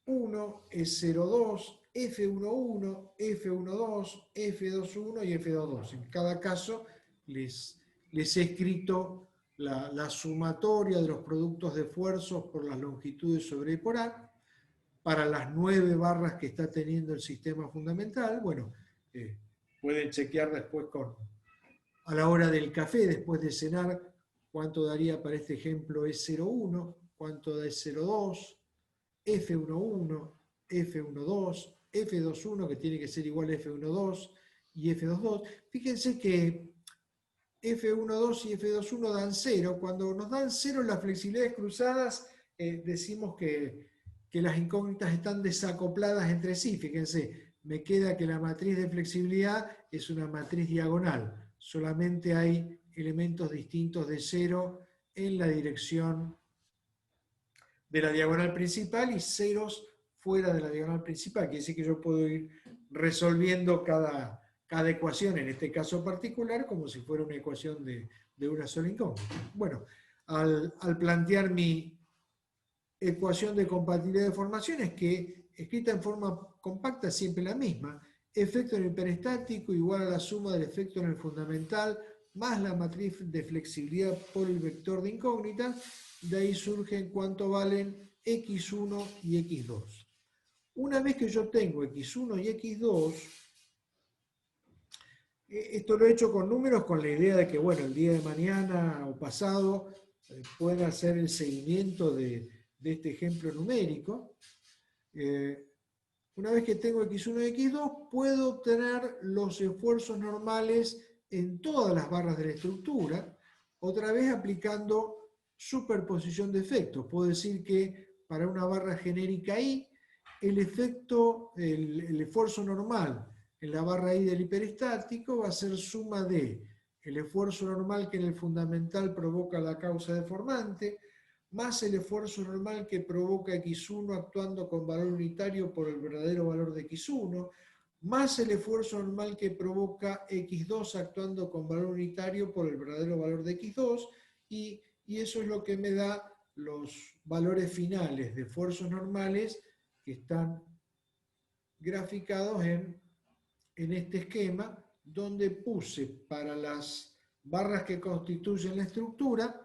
E02, F11, F12, F21 y F22. En cada caso les he escrito la sumatoria de los productos de esfuerzos por las longitudes sobre E por A para las 9 barras que está teniendo el sistema fundamental. Bueno, pueden chequear después a la hora del café, después de cenar, cuánto daría para este ejemplo E01, cuánto da E02, F11, F12, F21, que tiene que ser igual a F12 y F22. Fíjense que F12 y F21 dan 0. Cuando nos dan 0 las flexibilidades cruzadas, decimos que las incógnitas están desacopladas entre sí. Fíjense, me queda que la matriz de flexibilidad es una matriz diagonal. Solamente hay elementos distintos de 0 en la dirección de la diagonal principal y ceros fuera de la diagonal principal. Quiere decir que yo puedo ir resolviendo cada ecuación, en este caso particular, como si fuera una ecuación de una sola incógnita. Bueno, al plantear mi ecuación de compatibilidad de formaciones, que escrita en forma compacta es siempre la misma, efecto en el hiperestático igual a la suma del efecto en el fundamental más la matriz de flexibilidad por el vector de incógnita, de ahí surgen cuánto valen X1 y X2. Una vez que yo tengo X1 y X2, esto lo he hecho con números con la idea de que, bueno, el día de mañana o pasado pueden hacer el seguimiento de este ejemplo numérico. Una vez que tengo X1 y X2, puedo obtener los esfuerzos normales en todas las barras de la estructura, otra vez aplicando superposición de efectos. Puedo decir que para una barra genérica I, el esfuerzo normal en la barra I del hiperestático va a ser suma de el esfuerzo normal que en el fundamental provoca la causa deformante, más el esfuerzo normal que provoca X1 actuando con valor unitario por el verdadero valor de X1, más el esfuerzo normal que provoca x2 actuando con valor unitario por el verdadero valor de x2, y eso es lo que me da los valores finales de esfuerzos normales que están graficados en este esquema, donde puse para las barras que constituyen la estructura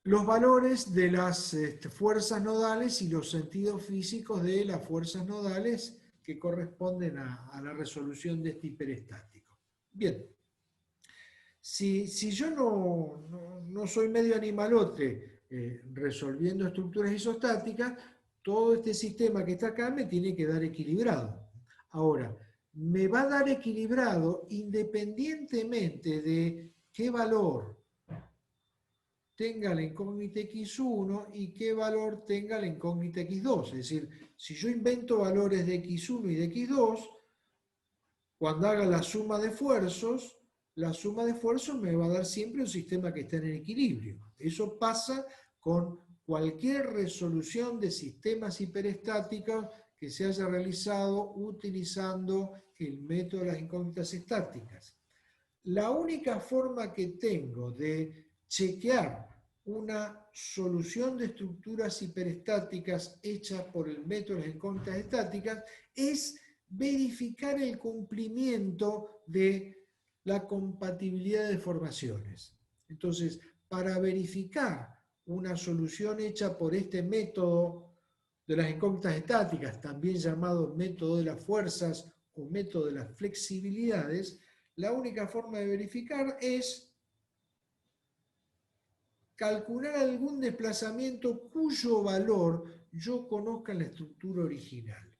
los valores de las fuerzas nodales y los sentidos físicos de las fuerzas nodales que corresponden a la resolución de este hiperestático. Bien, si yo no soy medio animalote resolviendo estructuras isostáticas, todo este sistema que está acá me tiene que dar equilibrado. Ahora, me va a dar equilibrado independientemente de qué valor tenga la incógnita x1 y qué valor tenga la incógnita x2. Es decir, si yo invento valores de x1 y de x2, cuando haga la suma de esfuerzos me va a dar siempre un sistema que está en equilibrio. Eso pasa con cualquier resolución de sistemas hiperestáticos que se haya realizado utilizando el método de las incógnitas estáticas. La única forma que tengo de chequear una solución de estructuras hiperestáticas hecha por el método de las incógnitas estáticas es verificar el cumplimiento de la compatibilidad de deformaciones. Entonces, para verificar una solución hecha por este método de las incógnitas estáticas, también llamado método de las fuerzas o método de las flexibilidades, la única forma de verificar es calcular algún desplazamiento cuyo valor yo conozca en la estructura original.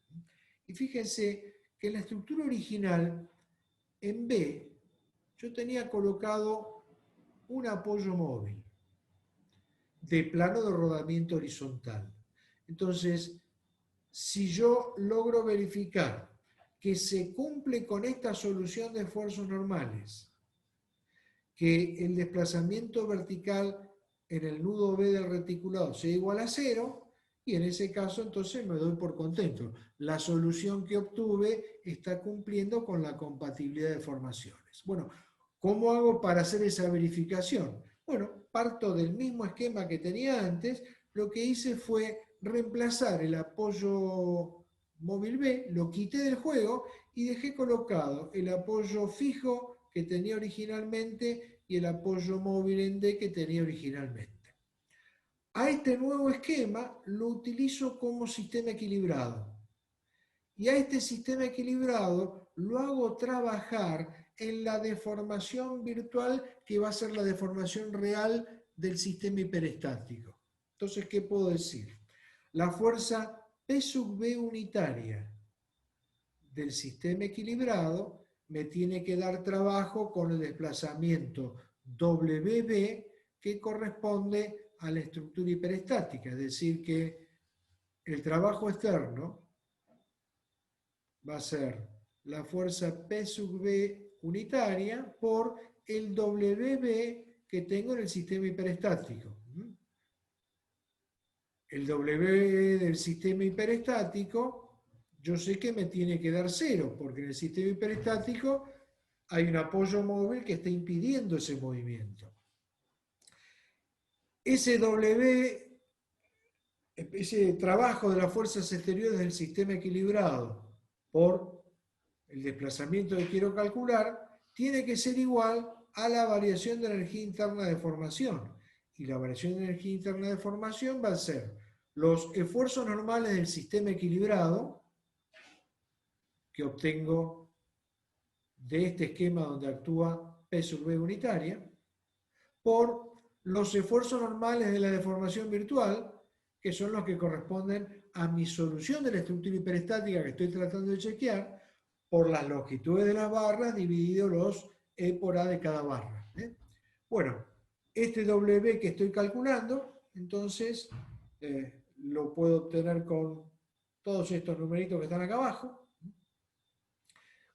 Y fíjense que en la estructura original, en B, yo tenía colocado un apoyo móvil de plano de rodamiento horizontal. Entonces, si yo logro verificar que se cumple con esta solución de esfuerzos normales, que el desplazamiento vertical en el nudo B del reticulado sea igual a 0, y en ese caso entonces me doy por contento. La solución que obtuve está cumpliendo con la compatibilidad de formaciones. Bueno, ¿cómo hago para hacer esa verificación? Bueno, parto del mismo esquema que tenía antes. Lo que hice fue reemplazar el apoyo móvil B, lo quité del juego y dejé colocado el apoyo fijo que tenía originalmente y el apoyo móvil en D que tenía originalmente. A este nuevo esquema lo utilizo como sistema equilibrado. Y a este sistema equilibrado lo hago trabajar en la deformación virtual que va a ser la deformación real del sistema hiperestático. Entonces, ¿qué puedo decir? La fuerza P sub B unitaria del sistema equilibrado me tiene que dar trabajo con el desplazamiento WB que corresponde a la estructura hiperestática, es decir que el trabajo externo va a ser la fuerza P sub B unitaria por el WB que tengo en el sistema hiperestático. El W del sistema hiperestático yo sé que me tiene que dar 0, porque en el sistema hiperestático hay un apoyo móvil que está impidiendo ese movimiento. Ese trabajo de las fuerzas exteriores del sistema equilibrado por el desplazamiento que quiero calcular, tiene que ser igual a la variación de energía interna de formación. Y la variación de energía interna de formación va a ser los esfuerzos normales del sistema equilibrado, que obtengo de este esquema donde actúa P sub B unitaria, por los esfuerzos normales de la deformación virtual, que son los que corresponden a mi solución de la estructura hiperestática que estoy tratando de chequear, por las longitudes de las barras dividido los E por A de cada barra. Bueno, este W que estoy calculando, entonces lo puedo obtener con todos estos numeritos que están acá abajo.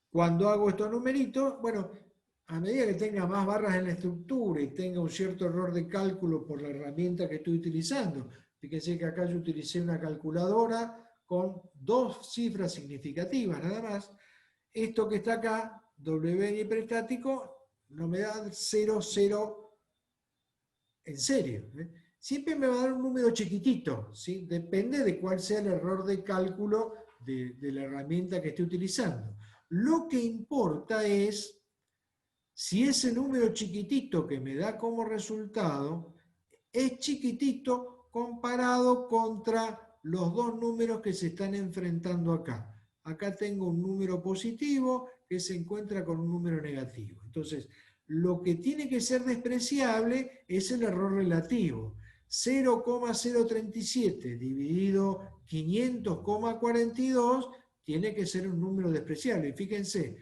Cuando hago estos numeritos, bueno, a medida que tenga más barras en la estructura y tenga un cierto error de cálculo por la herramienta que estoy utilizando, fíjense que acá yo utilicé una calculadora con 2 cifras significativas nada más. Esto que está acá, W hiperestático, no me da 0, 0 en serio. Siempre me va a dar un número chiquitito, ¿sí? Depende de cuál sea el error de cálculo de la herramienta que esté utilizando. Lo que importa es si ese número chiquitito que me da como resultado es chiquitito comparado contra los 2 números que se están enfrentando acá. Acá tengo un número positivo que se encuentra con un número negativo. Entonces, lo que tiene que ser despreciable es el error relativo. 0,037 dividido 500,42 tiene que ser un número despreciable. Fíjense,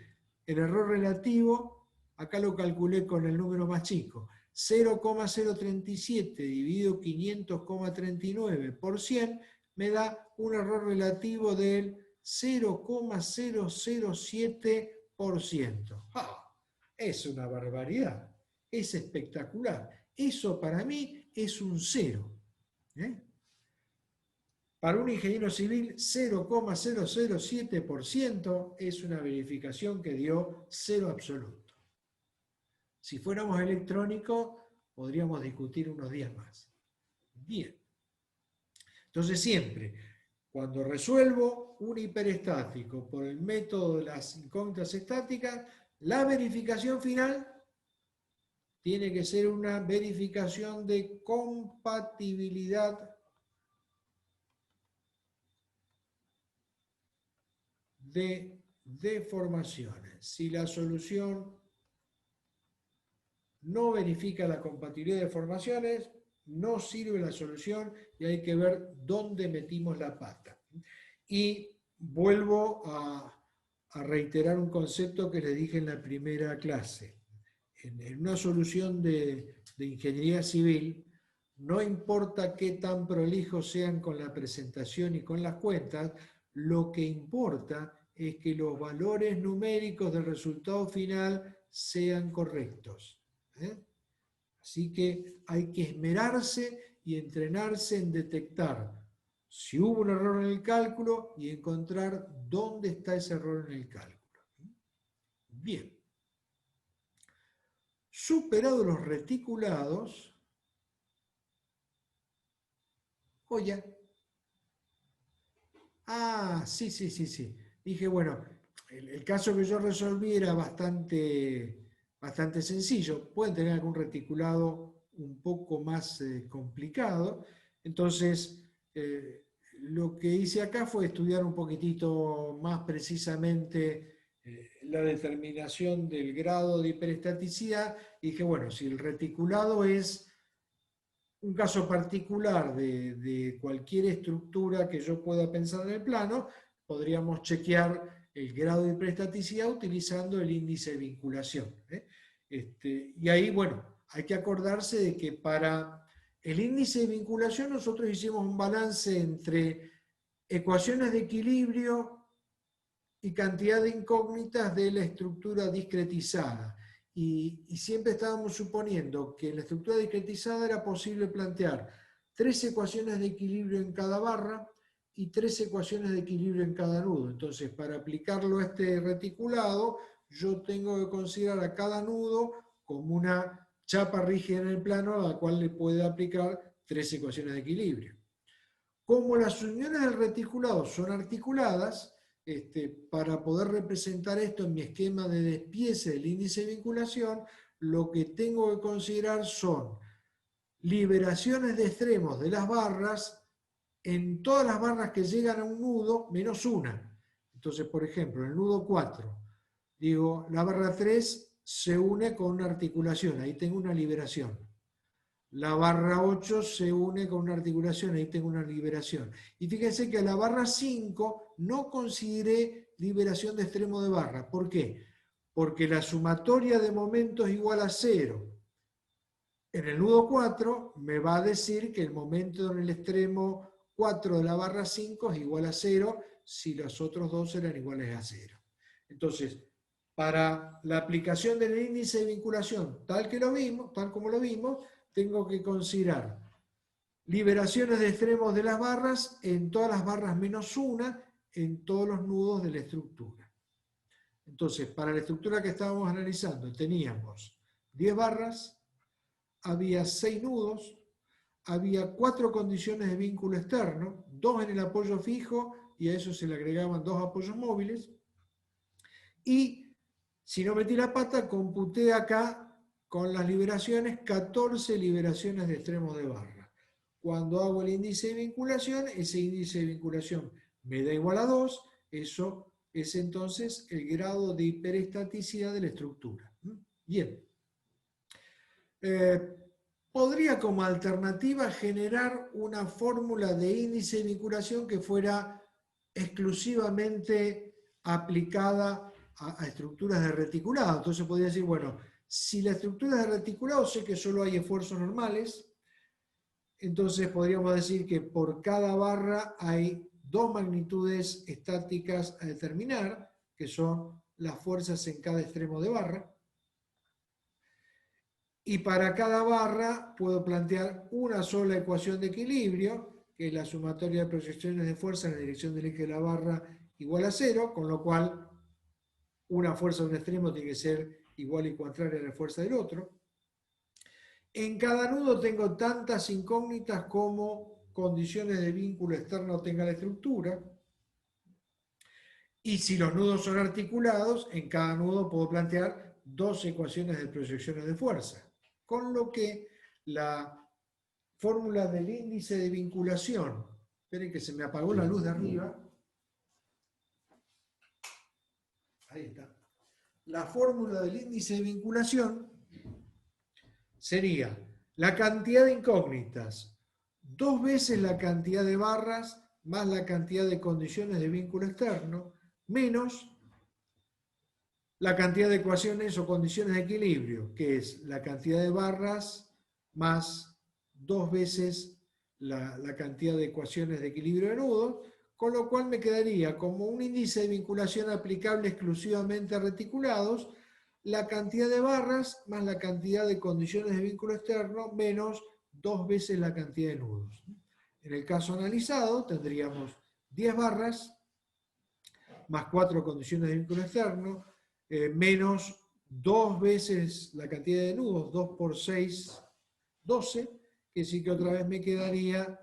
el error relativo, acá lo calculé con el número más chico. 0,037 dividido 500,39 por 100 me da un error relativo del 0,007%. ¡Ah! Es una barbaridad, es espectacular. Eso para mí es un 0. Para un ingeniero civil, 0,007% es una verificación que dio 0 absoluto. Si fuéramos electrónicos, podríamos discutir unos días más. Bien. Entonces siempre, cuando resuelvo un hiperestático por el método de las incógnitas estáticas, la verificación final tiene que ser una verificación de compatibilidad de deformaciones. Si la solución no verifica la compatibilidad de deformaciones, no sirve la solución y hay que ver dónde metimos la pata. Y vuelvo a reiterar un concepto que les dije en la primera clase. En una solución de ingeniería civil, no importa qué tan prolijos sean con la presentación y con las cuentas, lo que importa es que los valores numéricos del resultado final sean correctos. Así que hay que esmerarse y entrenarse en detectar si hubo un error en el cálculo y encontrar dónde está ese error en el cálculo. Bien. Superados los reticulados, oye, sí. Dije, bueno, el caso que yo resolví era bastante sencillo. Pueden tener algún reticulado un poco más complicado. Entonces, lo que hice acá fue estudiar un poquitito más precisamente la determinación del grado de hiperestaticidad. Y dije, bueno, si el reticulado es un caso particular de cualquier estructura que yo pueda pensar en el plano, podríamos chequear el grado de hiperestaticidad utilizando el índice de vinculación. Y ahí, bueno, hay que acordarse de que para el índice de vinculación nosotros hicimos un balance entre ecuaciones de equilibrio y cantidad de incógnitas de la estructura discretizada. Y siempre estábamos suponiendo que en la estructura discretizada era posible plantear 3 ecuaciones de equilibrio en cada barra y 3 ecuaciones de equilibrio en cada nudo. Entonces, para aplicarlo a este reticulado, yo tengo que considerar a cada nudo como una chapa rígida en el plano a la cual le puede aplicar 3 ecuaciones de equilibrio. Como las uniones del reticulado son articuladas, para poder representar esto en mi esquema de despiece del índice de vinculación, lo que tengo que considerar son liberaciones de extremos de las barras en todas las barras que llegan a un nudo menos una. Entonces, por ejemplo, en el nudo 4, digo, la barra 3 se une con una articulación, ahí tengo una liberación. La barra 8 se une con una articulación, ahí tengo una liberación. Y fíjense que a la barra 5 no consideré liberación de extremo de barra. ¿Por qué? Porque la sumatoria de momentos es igual a 0. En el nudo 4 me va a decir que el momento en el extremo 4 de la barra 5 es igual a 0 si los otros dos eran iguales a 0. Entonces, para la aplicación del índice de vinculación tal como lo vimos, tengo que considerar liberaciones de extremos de las barras en todas las barras menos una en todos los nudos de la estructura. Entonces, para la estructura que estábamos analizando, teníamos 10 barras, había 6 nudos, había 4 condiciones de vínculo externo, 2 en el apoyo fijo y a eso se le agregaban 2 apoyos móviles. Y si no metí la pata, computé acá con las liberaciones 14 liberaciones de extremos de barra. Cuando hago el índice de vinculación, ese índice de vinculación me da igual a 2, eso es entonces el grado de hiperestaticidad de la estructura. Bien. Podría como alternativa generar una fórmula de índice de vinculación que fuera exclusivamente aplicada a estructuras de reticulado. Entonces podría decir, bueno, si la estructura es de reticulado, sé que solo hay esfuerzos normales, entonces podríamos decir que por cada barra hay 2 magnitudes estáticas a determinar, que son las fuerzas en cada extremo de barra. Y para cada barra puedo plantear una sola ecuación de equilibrio, que es la sumatoria de proyecciones de fuerza en la dirección del eje de la barra igual a 0, con lo cual una fuerza de un extremo tiene que ser igual y contraria a la fuerza del otro. En cada nudo tengo tantas incógnitas como condiciones de vínculo externo tenga la estructura. Y si los nudos son articulados, en cada nudo puedo plantear 2 ecuaciones de proyecciones de fuerza. Con lo que la fórmula del índice de vinculación, esperen que se me apagó la luz de arriba. Ahí está. La fórmula del índice de vinculación sería la cantidad de incógnitas, 2 veces la cantidad de barras más la cantidad de condiciones de vínculo externo, menos la cantidad de ecuaciones o condiciones de equilibrio, que es la cantidad de barras más 2 veces la cantidad de ecuaciones de equilibrio de nudos, con lo cual me quedaría como un índice de vinculación aplicable exclusivamente a reticulados, la cantidad de barras más la cantidad de condiciones de vínculo externo menos 2 veces la cantidad de nudos. En el caso analizado tendríamos 10 barras más 4 condiciones de vínculo externo, menos 2 veces la cantidad de nudos, 2 por 6, 12, que sí que otra vez me quedaría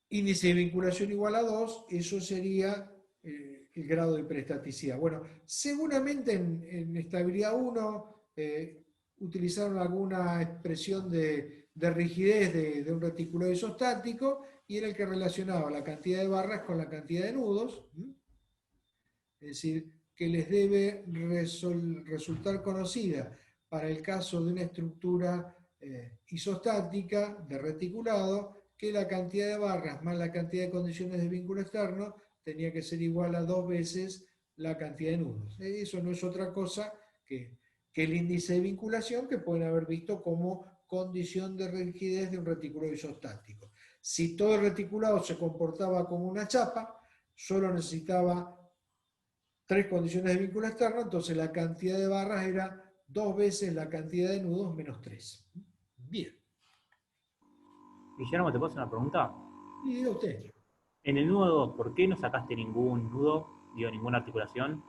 índice de vinculación igual a 2, eso sería el grado de hiperestaticidad. Bueno, seguramente en estabilidad 1 utilizaron alguna expresión de rigidez de un reticulado isostático y en el que relacionaba la cantidad de barras con la cantidad de nudos. Es decir, que les debe resultar conocida para el caso de una estructura isostática de reticulado, que la cantidad de barras más la cantidad de condiciones de vínculo externo tenía que ser igual a 2 veces la cantidad de nudos. Eso no es otra cosa que el índice de vinculación que pueden haber visto como condición de rigidez de un reticulado isostático. Si todo el reticulado se comportaba como una chapa, solo necesitaba 3 condiciones de vínculo externo, entonces la cantidad de barras era 2 veces la cantidad de nudos menos 3. Bien. Guillermo, ¿te puedo hacer una pregunta? Y diga usted. En el nudo 2, ¿por qué no sacaste ningún nudo, ninguna articulación?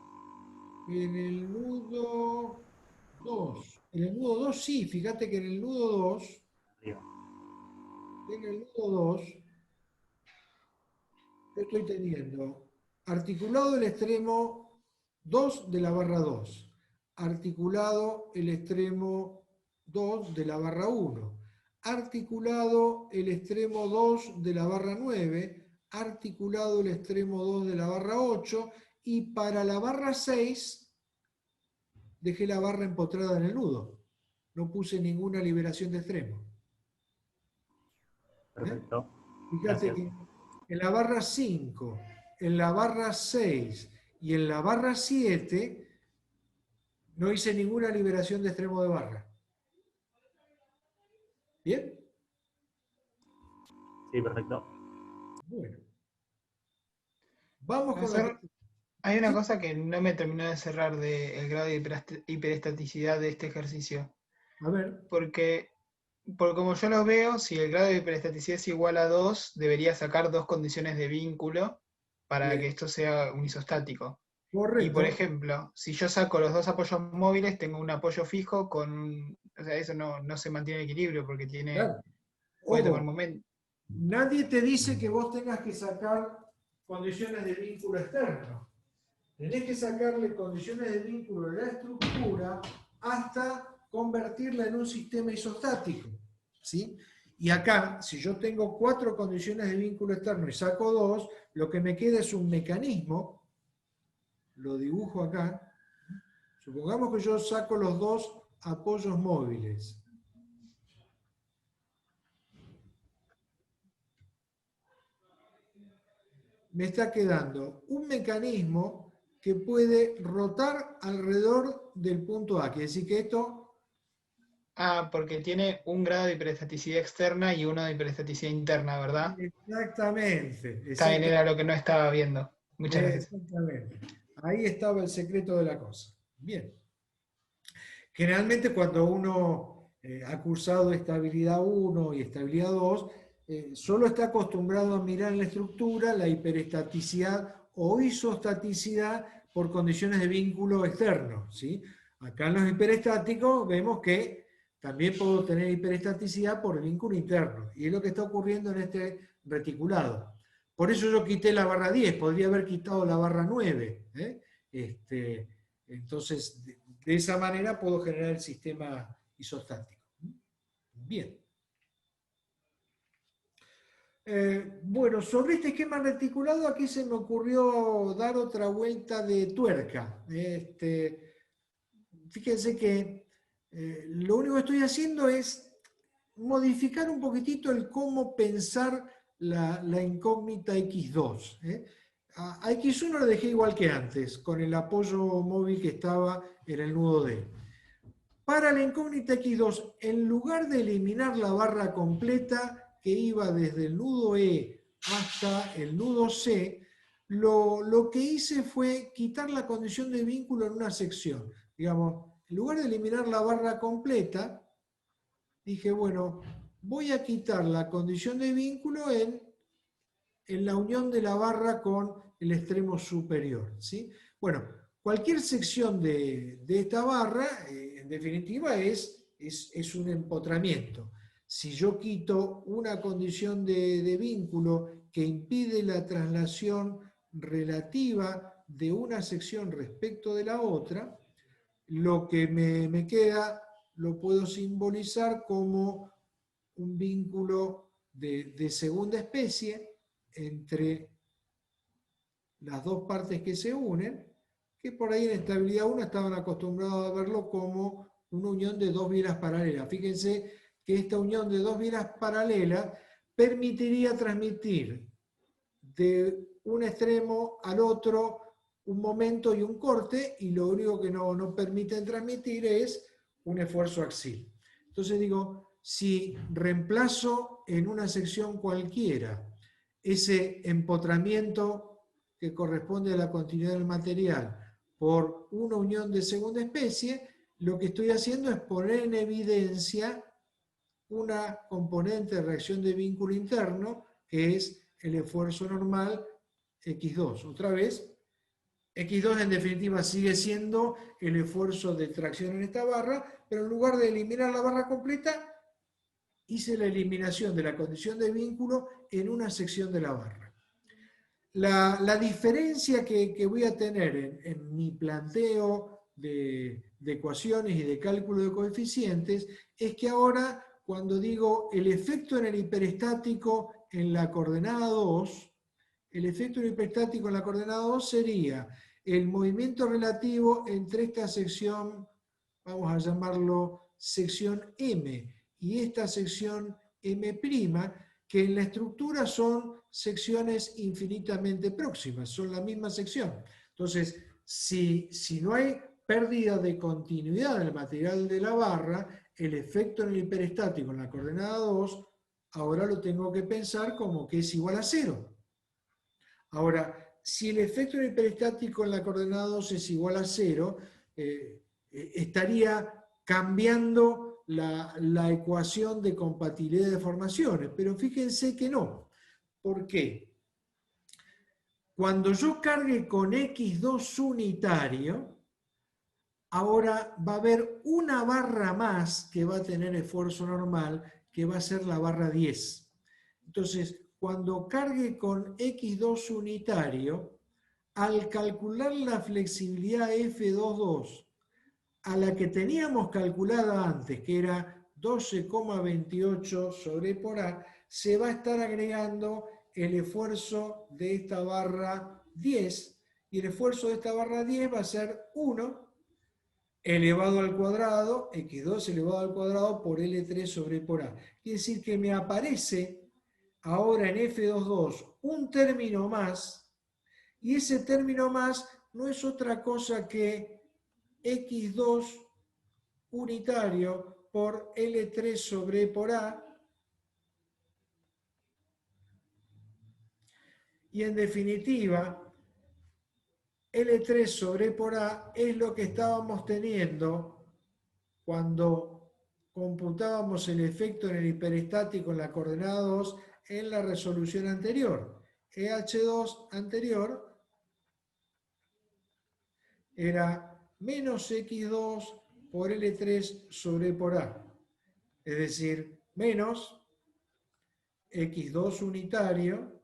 En el nudo 2. En el nudo 2 sí, fíjate que en el nudo 2, Arriba. en el nudo 2, yo estoy teniendo articulado el extremo 2 de la barra 2, articulado el extremo 2 de la barra 1, articulado el extremo 2 de la barra 9, articulado el extremo 2 de la barra 8, y para la barra 6 dejé la barra empotrada en el nudo. No puse ninguna liberación de extremo. Perfecto. Fíjate Gracias. que en la barra 5, en la barra 6 y en la barra 7 no hice ninguna liberación de extremo de barra. ¿Bien? Sí, perfecto. Bueno. Vamos con la... Hay una cosa que no me terminó de cerrar del grado de hiperestaticidad de este ejercicio. A ver. Porque Por como yo lo veo, si el grado de hiperestaticidad es igual a 2, debería sacar dos condiciones de vínculo para Bien, que esto sea un isostático. Y por correcto. ejemplo, si yo saco los dos apoyos móviles, tengo un apoyo fijo o sea, eso no se mantiene en equilibrio porque Claro. puede tomar Ojo, momento. nadie te dice que vos tengas que sacar condiciones de vínculo externo. Tenés que sacarle condiciones de vínculo de la estructura hasta convertirla en un sistema isostático, ¿sí? Y acá, si yo tengo 4 condiciones de vínculo externo y saco 2, lo que me queda es un mecanismo, lo dibujo acá. Supongamos que yo saco los 2 apoyos móviles. Me está quedando un mecanismo que puede rotar alrededor del punto A. Quiere decir que esto... Ah, porque tiene un grado de hiperestaticidad externa y uno de hiperestaticidad interna, ¿verdad? Exactamente, También era lo que no estaba viendo. Muchas gracias. exactamente. Ahí estaba el secreto de la cosa. Bien. Generalmente cuando uno ha cursado estabilidad 1 y estabilidad 2, solo está acostumbrado a mirar en la estructura la hiperestaticidad o isostaticidad por condiciones de vínculo externo, ¿sí? Acá en los hiperestáticos vemos que también puedo tener hiperestaticidad por vínculo interno, y es lo que está ocurriendo en este reticulado. Por eso yo quité la barra 10, podría haber quitado la barra 9. Entonces, de esa manera puedo generar el sistema isostático. Bien. Bueno, sobre este esquema reticulado aquí se me ocurrió dar otra vuelta de tuerca. Fíjense que lo único que estoy haciendo es modificar un poquitito el cómo pensar la incógnita X2. A X1 lo dejé igual que antes, con el apoyo móvil que estaba en el nudo D. Para la incógnita X2, en lugar de eliminar la barra completa que iba desde el nudo E hasta el nudo C, lo que hice fue quitar la condición de vínculo en una sección. Digamos, en lugar de eliminar la barra completa, dije, bueno, voy a quitar la condición de vínculo en la unión de la barra con el extremo superior, ¿sí? Bueno, cualquier sección de esta barra, en definitiva, es un empotramiento. Si yo quito una condición de vínculo que impide la traslación relativa de una sección respecto de la otra, lo que me queda lo puedo simbolizar como un vínculo de segunda especie entre las dos partes que se unen, que por ahí en estabilidad 1 estaban acostumbrados a verlo como una unión de dos bielas paralelas. Fíjense que esta unión de dos bielas paralelas permitiría transmitir de un extremo al otro un momento y un corte, y lo único que no permiten transmitir es un esfuerzo axial. Entonces digo, si reemplazo en una sección cualquiera ese empotramiento que corresponde a la continuidad del material por una unión de segunda especie, lo que estoy haciendo es poner en evidencia una componente de reacción de vínculo interno, que es el esfuerzo normal X2. Otra vez, X2 en definitiva sigue siendo el esfuerzo de tracción en esta barra, pero en lugar de eliminar la barra completa, hice la eliminación de la condición de vínculo en una sección de la barra. La diferencia que voy a tener en mi planteo de ecuaciones y de cálculo de coeficientes es que ahora, cuando digo el efecto en el hiperestático en la coordenada 2, el efecto en el hiperestático en la coordenada 2 sería el movimiento relativo entre esta sección, vamos a llamarlo sección M, y esta sección M', que en la estructura son secciones infinitamente próximas, son la misma sección. Entonces, si no hay pérdida de continuidad en el material de la barra, el efecto en el hiperestático en la coordenada 2, ahora lo tengo que pensar como que es igual a 0. Ahora, si el efecto en el hiperestático en la coordenada 2 es igual a 0, estaría cambiando la ecuación de compatibilidad de deformaciones, pero fíjense que no. ¿Por qué? Cuando yo cargue con X2 unitario, ahora va a haber una barra más que va a tener esfuerzo normal, que va a ser la barra 10. Entonces, cuando cargue con X2 unitario, al calcular la flexibilidad F22 a la que teníamos calculada antes, que era 12,28 sobre por A, se va a estar agregando el esfuerzo de esta barra 10, y el esfuerzo de esta barra 10 va a ser 1 elevado al cuadrado, x2 elevado al cuadrado por L3 sobre por A. Quiere decir que me aparece ahora en F22 un término más, y ese término más no es otra cosa que X2 unitario por L3 sobre por A, y en definitiva L3 sobre por A es lo que estábamos teniendo cuando computábamos el efecto en el hiperestático en la coordenada 2 en la resolución anterior. EH2 anterior era menos X2 por L3 sobre por A, es decir, menos X2 unitario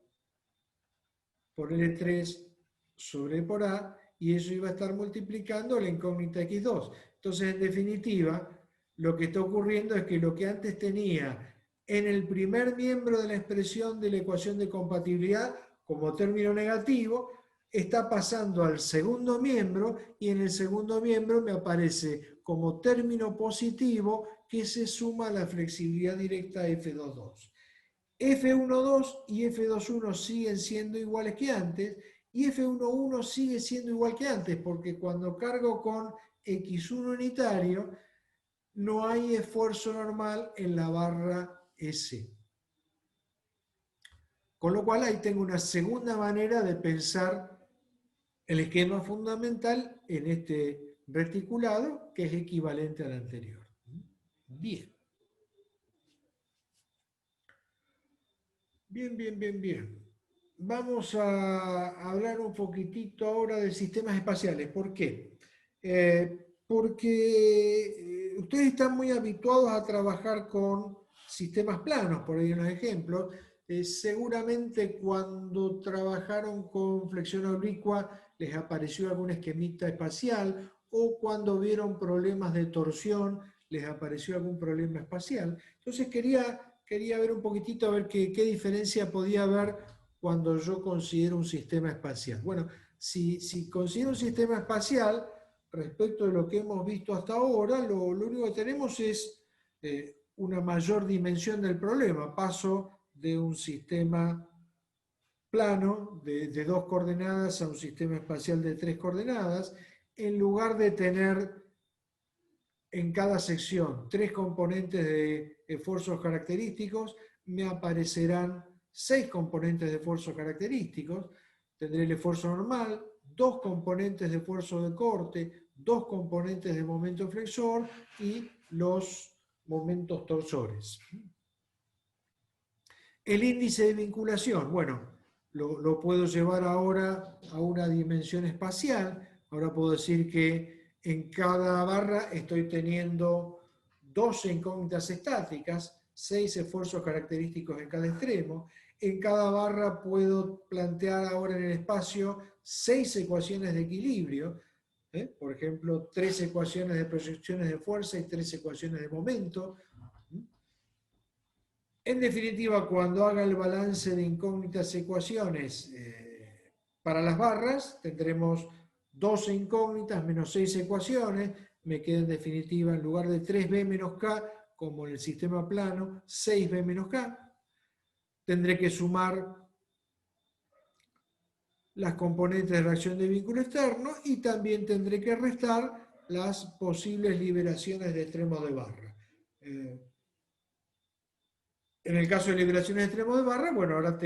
por L3 sobre por A, y eso iba a estar multiplicando la incógnita X2. Entonces, en definitiva, lo que está ocurriendo es que lo que antes tenía en el primer miembro de la expresión de la ecuación de compatibilidad como término negativo, está pasando al segundo miembro, y en el segundo miembro me aparece como término positivo que se suma a la flexibilidad directa F22. F12 y F21 siguen siendo iguales que antes, y F11 sigue siendo igual que antes, porque cuando cargo con X1 unitario, no hay esfuerzo normal en la barra S. Con lo cual ahí tengo una segunda manera de pensar el esquema fundamental en este reticulado, que es equivalente al anterior. Bien. Bien. Vamos a hablar un poquitito ahora de sistemas espaciales. ¿Por qué? Porque ustedes están muy habituados a trabajar con sistemas planos, por ahí en los ejemplos. Seguramente cuando trabajaron con flexión oblicua les apareció algún esquemita espacial, o cuando vieron problemas de torsión les apareció algún problema espacial. Entonces quería ver un poquitito, a ver qué diferencia podía haber cuando yo considero un sistema espacial. Bueno, si considero un sistema espacial, respecto de lo que hemos visto hasta ahora, lo único que tenemos es una mayor dimensión del problema. Paso de un sistema plano de 2 coordenadas a un sistema espacial de 3 coordenadas, en lugar de tener en cada sección 3 componentes de esfuerzos característicos, me aparecerán 6 componentes de esfuerzos característicos. Tendré el esfuerzo normal, 2 componentes de esfuerzo de corte, 2 componentes de momento flexor y los momentos torsores. El índice de vinculación, bueno, lo puedo llevar ahora a una dimensión espacial. Ahora puedo decir que en cada barra estoy teniendo 12 incógnitas estáticas, 6 esfuerzos característicos en cada extremo. En cada barra puedo plantear ahora en el espacio 6 ecuaciones de equilibrio, por ejemplo, 3 ecuaciones de proyecciones de fuerza y 3 ecuaciones de momento. En definitiva, cuando haga el balance de incógnitas ecuaciones para las barras, tendremos 12 incógnitas menos 6 ecuaciones, me queda en definitiva, en lugar de 3b menos k, como en el sistema plano, 6b menos k. Tendré que sumar las componentes de reacción de vínculo externo, y también tendré que restar las posibles liberaciones de extremos de barra. En el caso de liberaciones de extremos de barra, bueno, ahora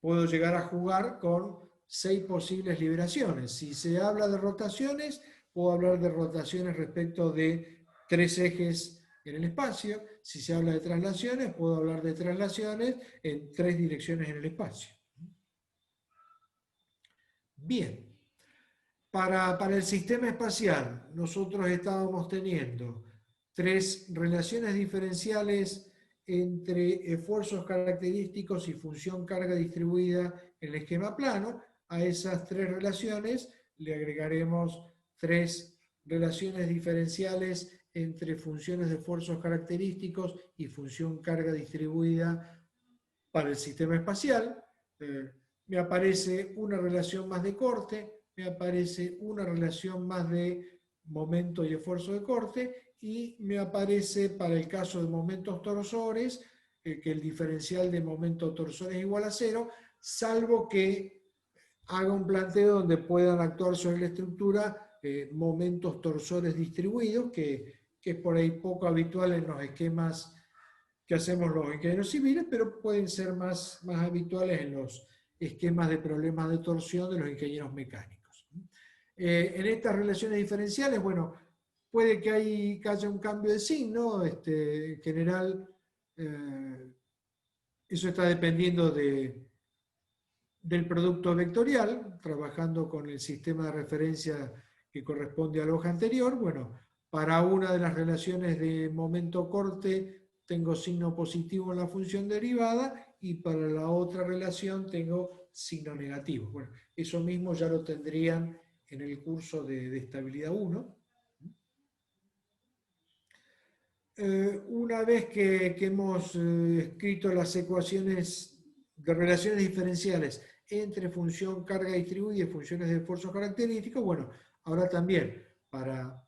puedo llegar a jugar con 6 posibles liberaciones. Si se habla de rotaciones, puedo hablar de rotaciones respecto de 3 ejes en el espacio. Si se habla de traslaciones, puedo hablar de traslaciones en 3 direcciones en el espacio. Bien. Para el sistema espacial, nosotros estábamos teniendo 3 relaciones diferenciales entre esfuerzos característicos y función carga distribuida en el esquema plano. A esas 3 relaciones le agregaremos 3 relaciones diferenciales entre funciones de esfuerzos característicos y función carga distribuida para el sistema espacial. Me aparece una relación más de corte, me aparece una relación más de momento y esfuerzo de corte, y me aparece para el caso de momentos torsores que el diferencial de momento torsor es igual a 0, salvo que haga un planteo donde puedan actuar sobre la estructura momentos torsores distribuidos, que es por ahí poco habitual en los esquemas que hacemos los ingenieros civiles, pero pueden ser más habituales en los esquemas de problemas de torsión de los ingenieros mecánicos. En estas relaciones diferenciales, bueno, puede que haya un cambio de signo, en general eso está dependiendo del producto vectorial, trabajando con el sistema de referencia que corresponde a la hoja anterior. Bueno, para una de las relaciones de momento corte tengo signo positivo en la función derivada, y para la otra relación tengo signo negativo. Bueno, eso mismo ya lo tendrían en el curso de estabilidad 1. Una vez que hemos escrito las ecuaciones de relaciones diferenciales entre función carga distribuida y funciones de esfuerzo característico, bueno, ahora también para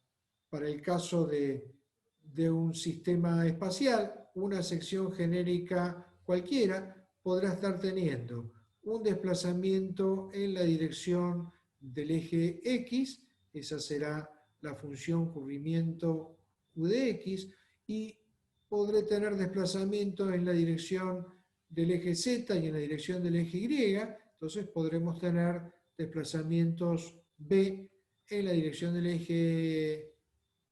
el caso de un sistema espacial, una sección genérica cualquiera podrá estar teniendo un desplazamiento en la dirección del eje X, esa será la función cubrimiento U de X, y podré tener desplazamiento en la dirección del eje Z y en la dirección del eje Y. Entonces podremos tener desplazamientos B en la dirección del eje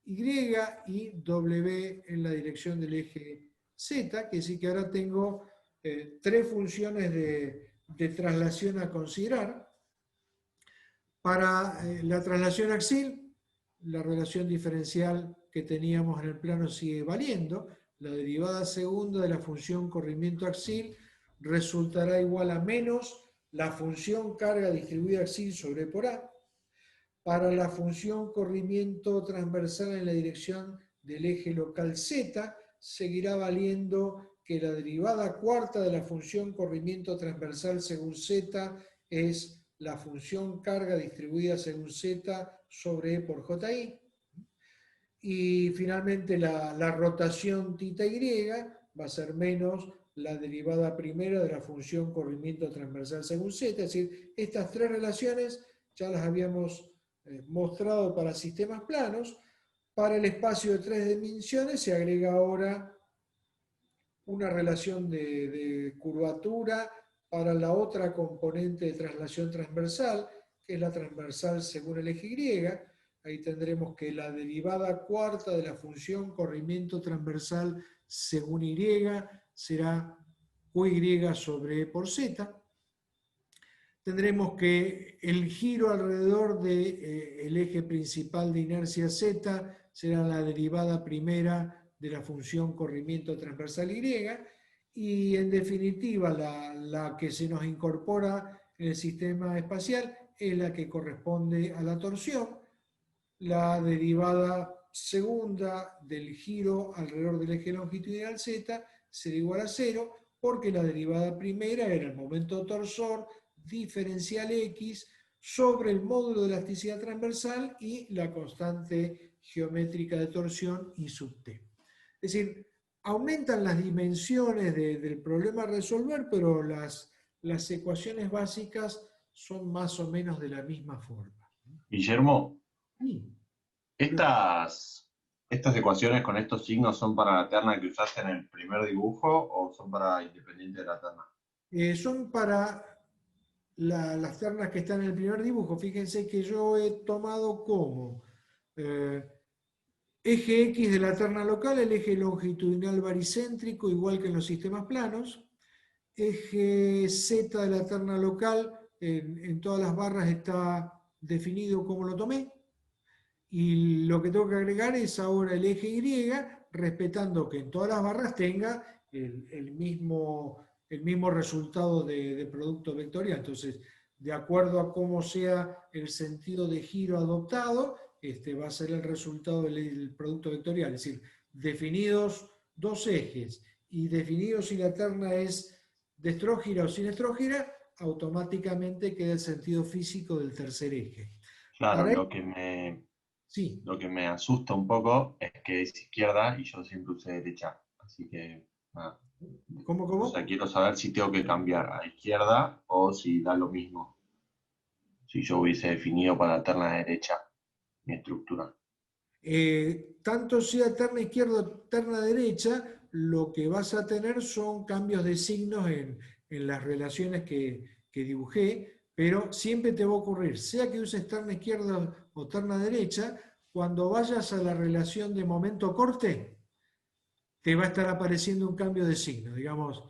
Y y W en la dirección del eje Z, que sí que ahora tengo 3 funciones de traslación a considerar. Para la traslación axial, la relación diferencial que teníamos en el plano sigue valiendo. La derivada segunda de la función corrimiento axial resultará igual a menos la función carga distribuida axial sobre por A. Para la función corrimiento transversal en la dirección del eje local Z, seguirá valiendo que la derivada cuarta de la función corrimiento transversal según Z es la función carga distribuida según Z sobre E por JI. Y finalmente la rotación θ-Y va a ser menos la derivada primera de la función corrimiento transversal según Z. Es decir, estas 3 relaciones ya las habíamos mostrado para sistemas planos. Para el espacio de 3 dimensiones se agrega ahora una relación de curvatura para la otra componente de traslación transversal, que es la transversal según el eje Y. Ahí tendremos que la derivada cuarta de la función corrimiento transversal según Y será QY sobre E por Z. Tendremos que el giro alrededor del eje principal de inercia Z será la derivada primera de la función corrimiento transversal Y, y en definitiva la que se nos incorpora en el sistema espacial es la que corresponde a la torsión, la derivada segunda del giro alrededor del eje longitudinal Z será igual a 0, porque la derivada primera era el momento torsor diferencial X sobre el módulo de elasticidad transversal y la constante geométrica de torsión I sub T. Es decir, aumentan las dimensiones del problema a resolver, pero las ecuaciones básicas son más o menos de la misma forma. Guillermo, Sí. ¿estas ecuaciones con estos signos son para la terna que usaste en el primer dibujo o son para independiente de la terna? Son para las ternas que están en el primer dibujo. Fíjense que yo he tomado como Eje X de la terna local, el eje longitudinal baricéntrico, igual que en los sistemas planos. Eje Z de la terna local, en todas las barras está definido como lo tomé. Y lo que tengo que agregar es ahora el eje Y, respetando que en todas las barras tenga el mismo resultado de producto vectorial. Entonces, de acuerdo a cómo sea el sentido de giro adoptado, va a ser el resultado del producto vectorial. Es decir, definidos dos ejes y definidos si la terna es destrógira o sinestrógira, automáticamente queda el sentido físico del tercer eje. Claro, Para lo que me asusta un poco es que es izquierda y yo siempre usé derecha. Así que, nada. ¿Cómo? O sea, quiero saber si tengo que cambiar a izquierda o si da lo mismo. Si yo hubiese definido para la terna derecha mi estructura. Tanto sea terna izquierda o terna derecha, lo que vas a tener son cambios de signos en las relaciones que dibujé, pero siempre te va a ocurrir, sea que uses terna izquierda o terna derecha, cuando vayas a la relación de momento corte, te va a estar apareciendo un cambio de signo. Digamos,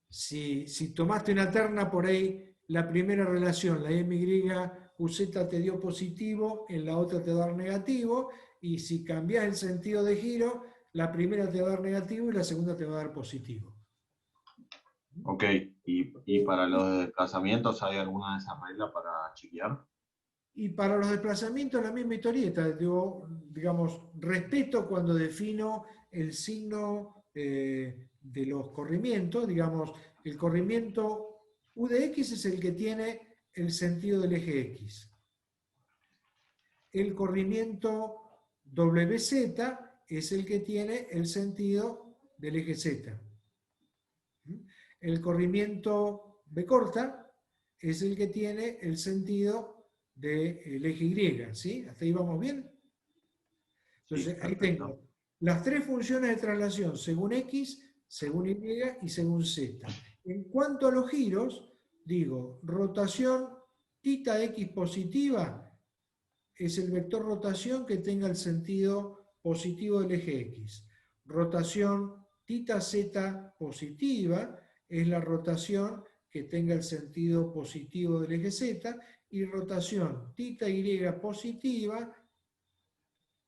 si tomaste una terna por ahí, la primera relación, la MYUZ te dio positivo, en la otra te va a dar negativo, y si cambias el sentido de giro, la primera te va a dar negativo y la segunda te va a dar positivo. Ok, ¿y para los desplazamientos hay alguna de esas reglas para chequear? Y para los desplazamientos, la misma historieta. Yo, digamos, respeto cuando defino el signo de los corrimientos. Digamos, el corrimiento U de X es el que tiene el sentido del eje X. El corrimiento WZ es el que tiene el sentido del eje Z. El corrimiento B corta es el que tiene el sentido del eje Y, ¿sí? ¿Hasta ahí vamos bien? Entonces, Sí, ahí perfecto. tengo las tres funciones de traslación, según X, según Y y según Z. En cuanto a los giros, digo, rotación θ X positiva es el vector rotación que tenga el sentido positivo del eje X. Rotación θ Z positiva es la rotación que tenga el sentido positivo del eje Z, y rotación θ Y positiva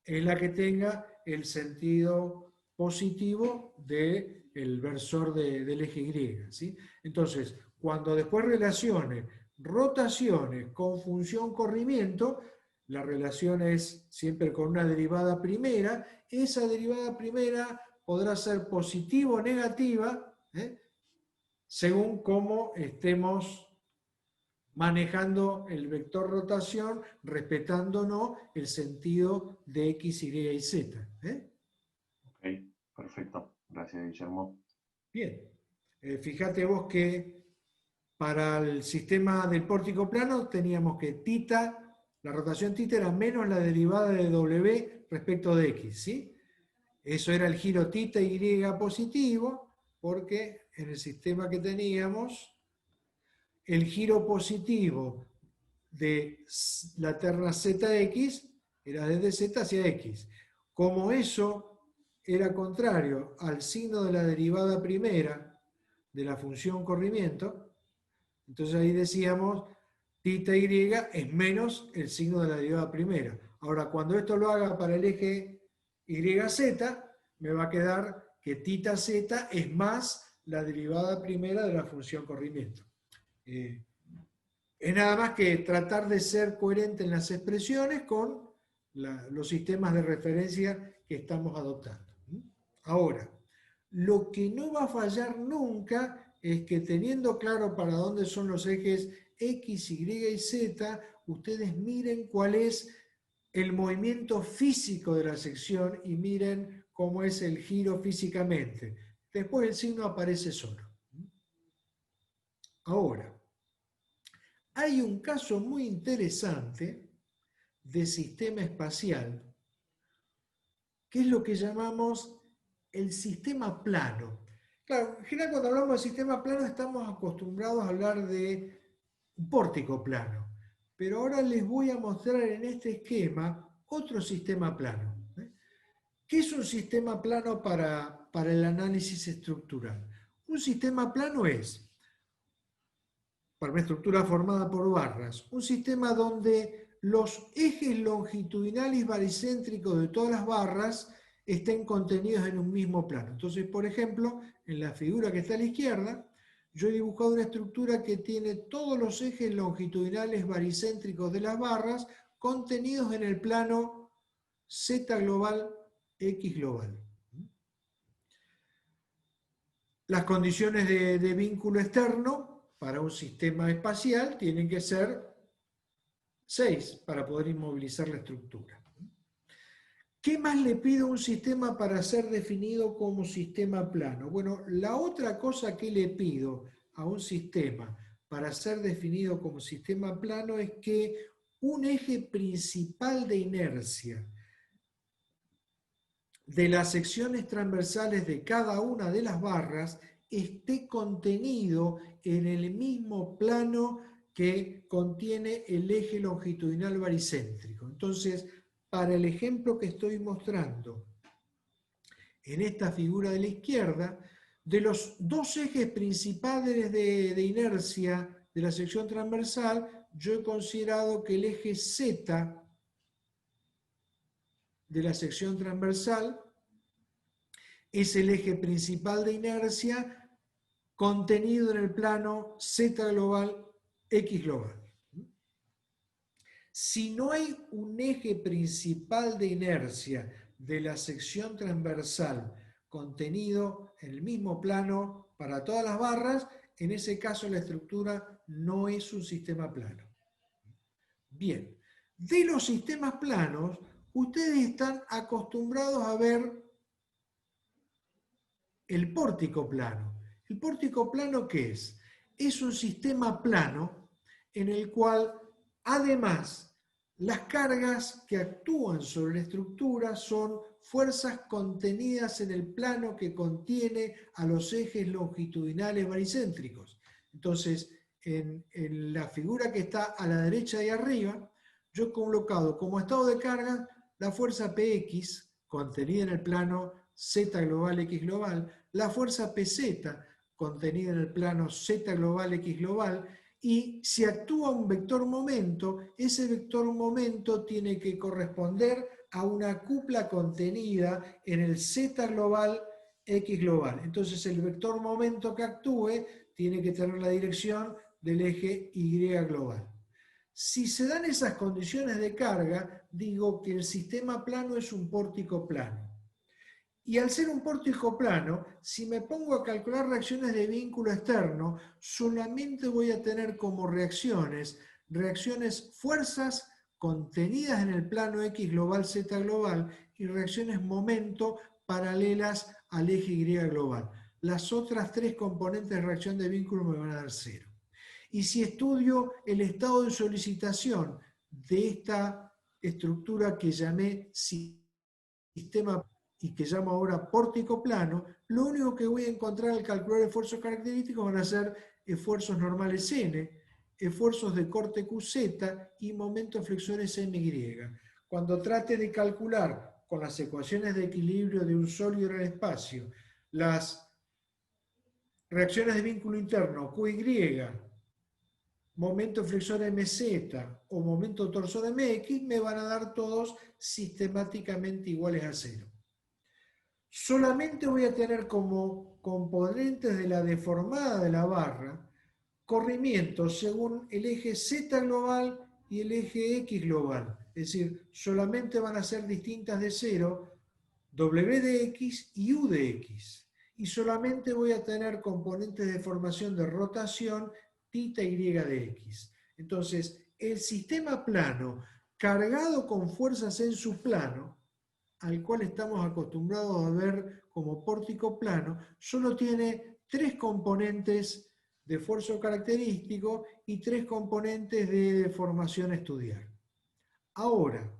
es la que tenga el sentido positivo del versor del eje Y, ¿sí? Entonces, cuando después relacione rotaciones con función corrimiento, la relación es siempre con una derivada primera. Esa derivada primera podrá ser positiva o negativa, según cómo estemos manejando el vector rotación, respetándonos el sentido de X, Y y Z. Ok, perfecto. Gracias, Guillermo. Bien. Fíjate vos que para el sistema del pórtico plano teníamos que la rotación θ era menos la derivada de W respecto de X, ¿sí? Eso era el giro θ Y positivo, porque en el sistema que teníamos, el giro positivo de la terna ZX era desde Z hacia X. Como eso era contrario al signo de la derivada primera de la función corrimiento, entonces ahí decíamos θ Y es menos el signo de la derivada primera. Ahora, cuando esto lo haga para el eje YZ, me va a quedar que θ Z es más la derivada primera de la función corrimiento. Es nada más que tratar de ser coherente en las expresiones con los sistemas de referencia que estamos adoptando. Ahora, lo que no va a fallar nunca es que, teniendo claro para dónde son los ejes X, Y y Z, ustedes miren cuál es el movimiento físico de la sección y miren cómo es el giro físicamente. Después el signo aparece solo. Ahora, hay un caso muy interesante de sistema espacial, que es lo que llamamos el sistema plano. Claro, en general cuando hablamos de sistema plano estamos acostumbrados a hablar de un pórtico plano, pero ahora les voy a mostrar en este esquema otro sistema plano. ¿Qué es un sistema plano para el análisis estructural? Un sistema plano es, para una estructura formada por barras, un sistema donde los ejes longitudinales y baricéntricos de todas las barras estén contenidos en un mismo plano. Entonces, por ejemplo, en la figura que está a la izquierda, yo he dibujado una estructura que tiene todos los ejes longitudinales baricéntricos de las barras contenidos en el plano Z global, X global. Las condiciones de vínculo externo para un sistema espacial tienen que ser 6 para poder inmovilizar la estructura. ¿Qué más le pido a un sistema para ser definido como sistema plano? Bueno, la otra cosa que le pido a un sistema para ser definido como sistema plano es que un eje principal de inercia de las secciones transversales de cada una de las barras esté contenido en el mismo plano que contiene el eje longitudinal baricéntrico. Entonces, para el ejemplo que estoy mostrando en esta figura de la izquierda, de los dos ejes principales de inercia de la sección transversal, yo he considerado que el eje Z de la sección transversal es el eje principal de inercia contenido en el plano Z global, X global. Si no hay un eje principal de inercia de la sección transversal contenido en el mismo plano para todas las barras, en ese caso la estructura no es un sistema plano. Bien, de los sistemas planos, ustedes están acostumbrados a ver el pórtico plano. ¿El pórtico plano qué es? Es un sistema plano en el cual, además, las cargas que actúan sobre la estructura son fuerzas contenidas en el plano que contiene a los ejes longitudinales baricéntricos. Entonces, en la figura que está a la derecha y arriba, yo he colocado como estado de carga la fuerza Px, contenida en el plano Z global, X global, la fuerza PZ, contenida en el plano Z global, X global, y si actúa un vector momento, ese vector momento tiene que corresponder a una cupla contenida en el Z global, X global. Entonces el vector momento que actúe tiene que tener la dirección del eje Y global. Si se dan esas condiciones de carga, digo que el sistema plano es un pórtico plano. Y al ser un pórtico plano, si me pongo a calcular reacciones de vínculo externo, solamente voy a tener como reacciones fuerzas contenidas en el plano X global, Z global, y reacciones momento paralelas al eje Y global. Las otras tres componentes de reacción de vínculo me van a dar 0. Y si estudio el estado de solicitación de esta estructura que llamé sistema y que llamo ahora pórtico plano, lo único que voy a encontrar al calcular esfuerzos característicos van a ser esfuerzos normales N, esfuerzos de corte QZ y momentos flexores MY. Cuando trate de calcular con las ecuaciones de equilibrio de un sólido en el espacio las reacciones de vínculo interno QY, momento flexor MZ o momento torsor MX, me van a dar todos sistemáticamente iguales a 0. Solamente voy a tener como componentes de la deformada de la barra corrimientos según el eje Z global y el eje X global. Es decir, solamente van a ser distintas de 0 W de X y U de X. Y solamente voy a tener componentes de deformación de rotación θ y de X. Entonces, el sistema plano cargado con fuerzas en su plano, al cual estamos acostumbrados a ver como pórtico plano, solo tiene 3 componentes de esfuerzo característico y 3 componentes de deformación a estudiar. Ahora,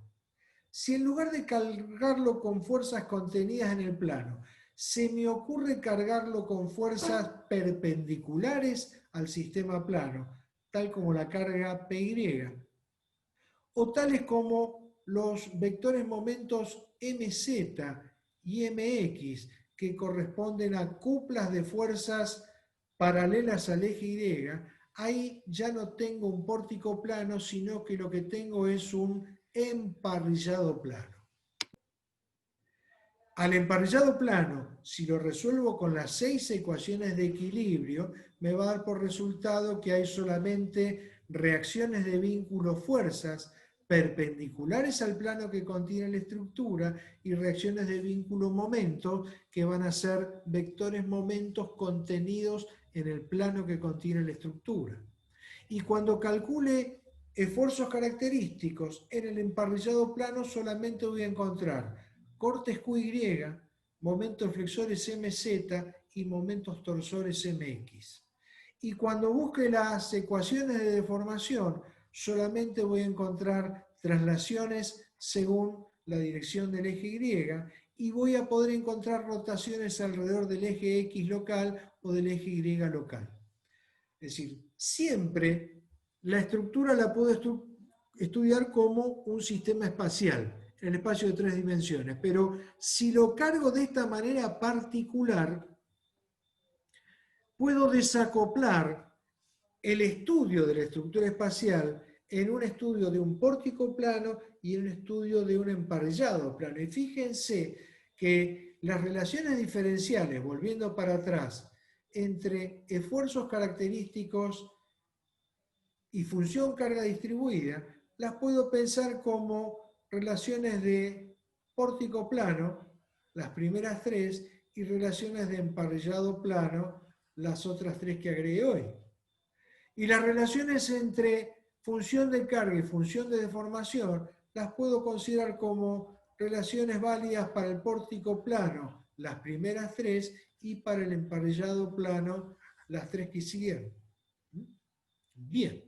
si en lugar de cargarlo con fuerzas contenidas en el plano, se me ocurre cargarlo con fuerzas perpendiculares al sistema plano, tal como la carga PY, o tales como los vectores momentos MZ y MX, que corresponden a cuplas de fuerzas paralelas al eje Y, ahí ya no tengo un pórtico plano, sino que lo que tengo es un emparrillado plano. Al emparrillado plano, si lo resuelvo con las 6 ecuaciones de equilibrio, me va a dar por resultado que hay solamente reacciones de vínculo fuerzas perpendiculares al plano que contiene la estructura y reacciones de vínculo momento que van a ser vectores momentos contenidos en el plano que contiene la estructura. Y cuando calcule esfuerzos característicos en el emparrillado plano solamente voy a encontrar cortes QY, momentos flexores MZ y momentos torsores MX. Y cuando busque las ecuaciones de deformación, solamente voy a encontrar traslaciones según la dirección del eje Y y voy a poder encontrar rotaciones alrededor del eje X local o del eje Y local. Es decir, siempre la estructura la puedo estudiar como un sistema espacial, en el espacio de 3 dimensiones, pero si lo cargo de esta manera particular, puedo desacoplar el estudio de la estructura espacial en un estudio de un pórtico plano y en un estudio de un emparrillado plano. Y fíjense que las relaciones diferenciales, volviendo para atrás, entre esfuerzos característicos y función carga distribuida, las puedo pensar como relaciones de pórtico plano, las primeras 3, y relaciones de emparrillado plano, las otras 3 que agregué hoy. Y las relaciones entre función de carga y función de deformación las puedo considerar como relaciones válidas para el pórtico plano, las primeras 3, y para el emparrillado plano, las 3 que siguieron. Bien.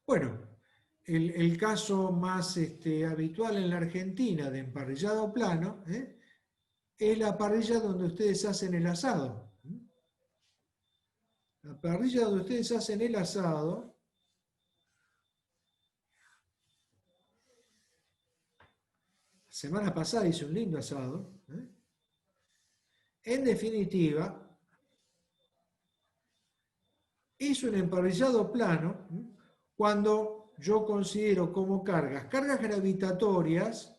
Bueno, el caso más habitual en la Argentina de emparrillado plano es la parrilla donde ustedes hacen el asado. La parrilla donde ustedes hacen el asado la semana pasada hice un lindo asado. En definitiva, es un emparrillado plano cuando yo considero como cargas gravitatorias,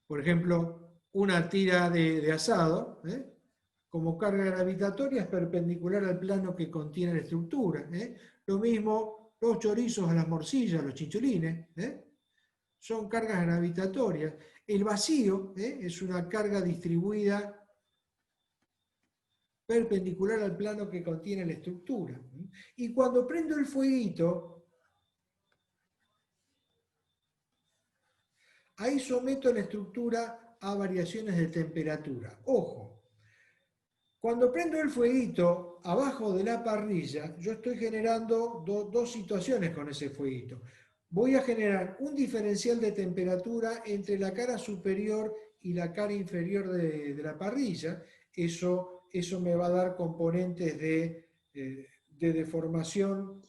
por ejemplo, una tira de asado, como carga gravitatoria es perpendicular al plano que contiene la estructura. Lo mismo los chorizos a las morcillas, los chincholines, son cargas gravitatorias. El vacío es una carga distribuida perpendicular al plano que contiene la estructura. Y cuando prendo el fueguito, ahí someto la estructura a variaciones de temperatura. Ojo, cuando prendo el fueguito abajo de la parrilla, yo estoy generando dos situaciones con ese fueguito. Voy a generar un diferencial de temperatura entre la cara superior y la cara inferior de la parrilla. Eso me va a dar componentes de deformación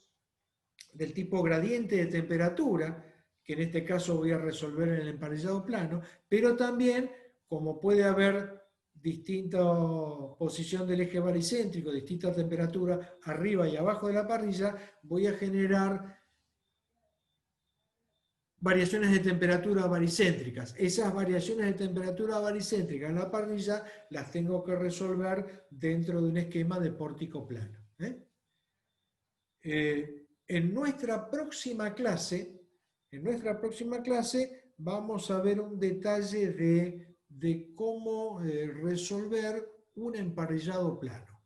del tipo gradiente de temperatura, que en este caso voy a resolver en el emparrillado plano, pero también, como puede haber distinta posición del eje baricéntrico, distinta temperatura arriba y abajo de la parrilla, voy a generar variaciones de temperatura baricéntricas. Esas variaciones de temperatura baricéntrica en la parrilla las tengo que resolver dentro de un esquema de pórtico plano. En nuestra próxima clase vamos a ver un detalle de cómo resolver un emparrillado plano.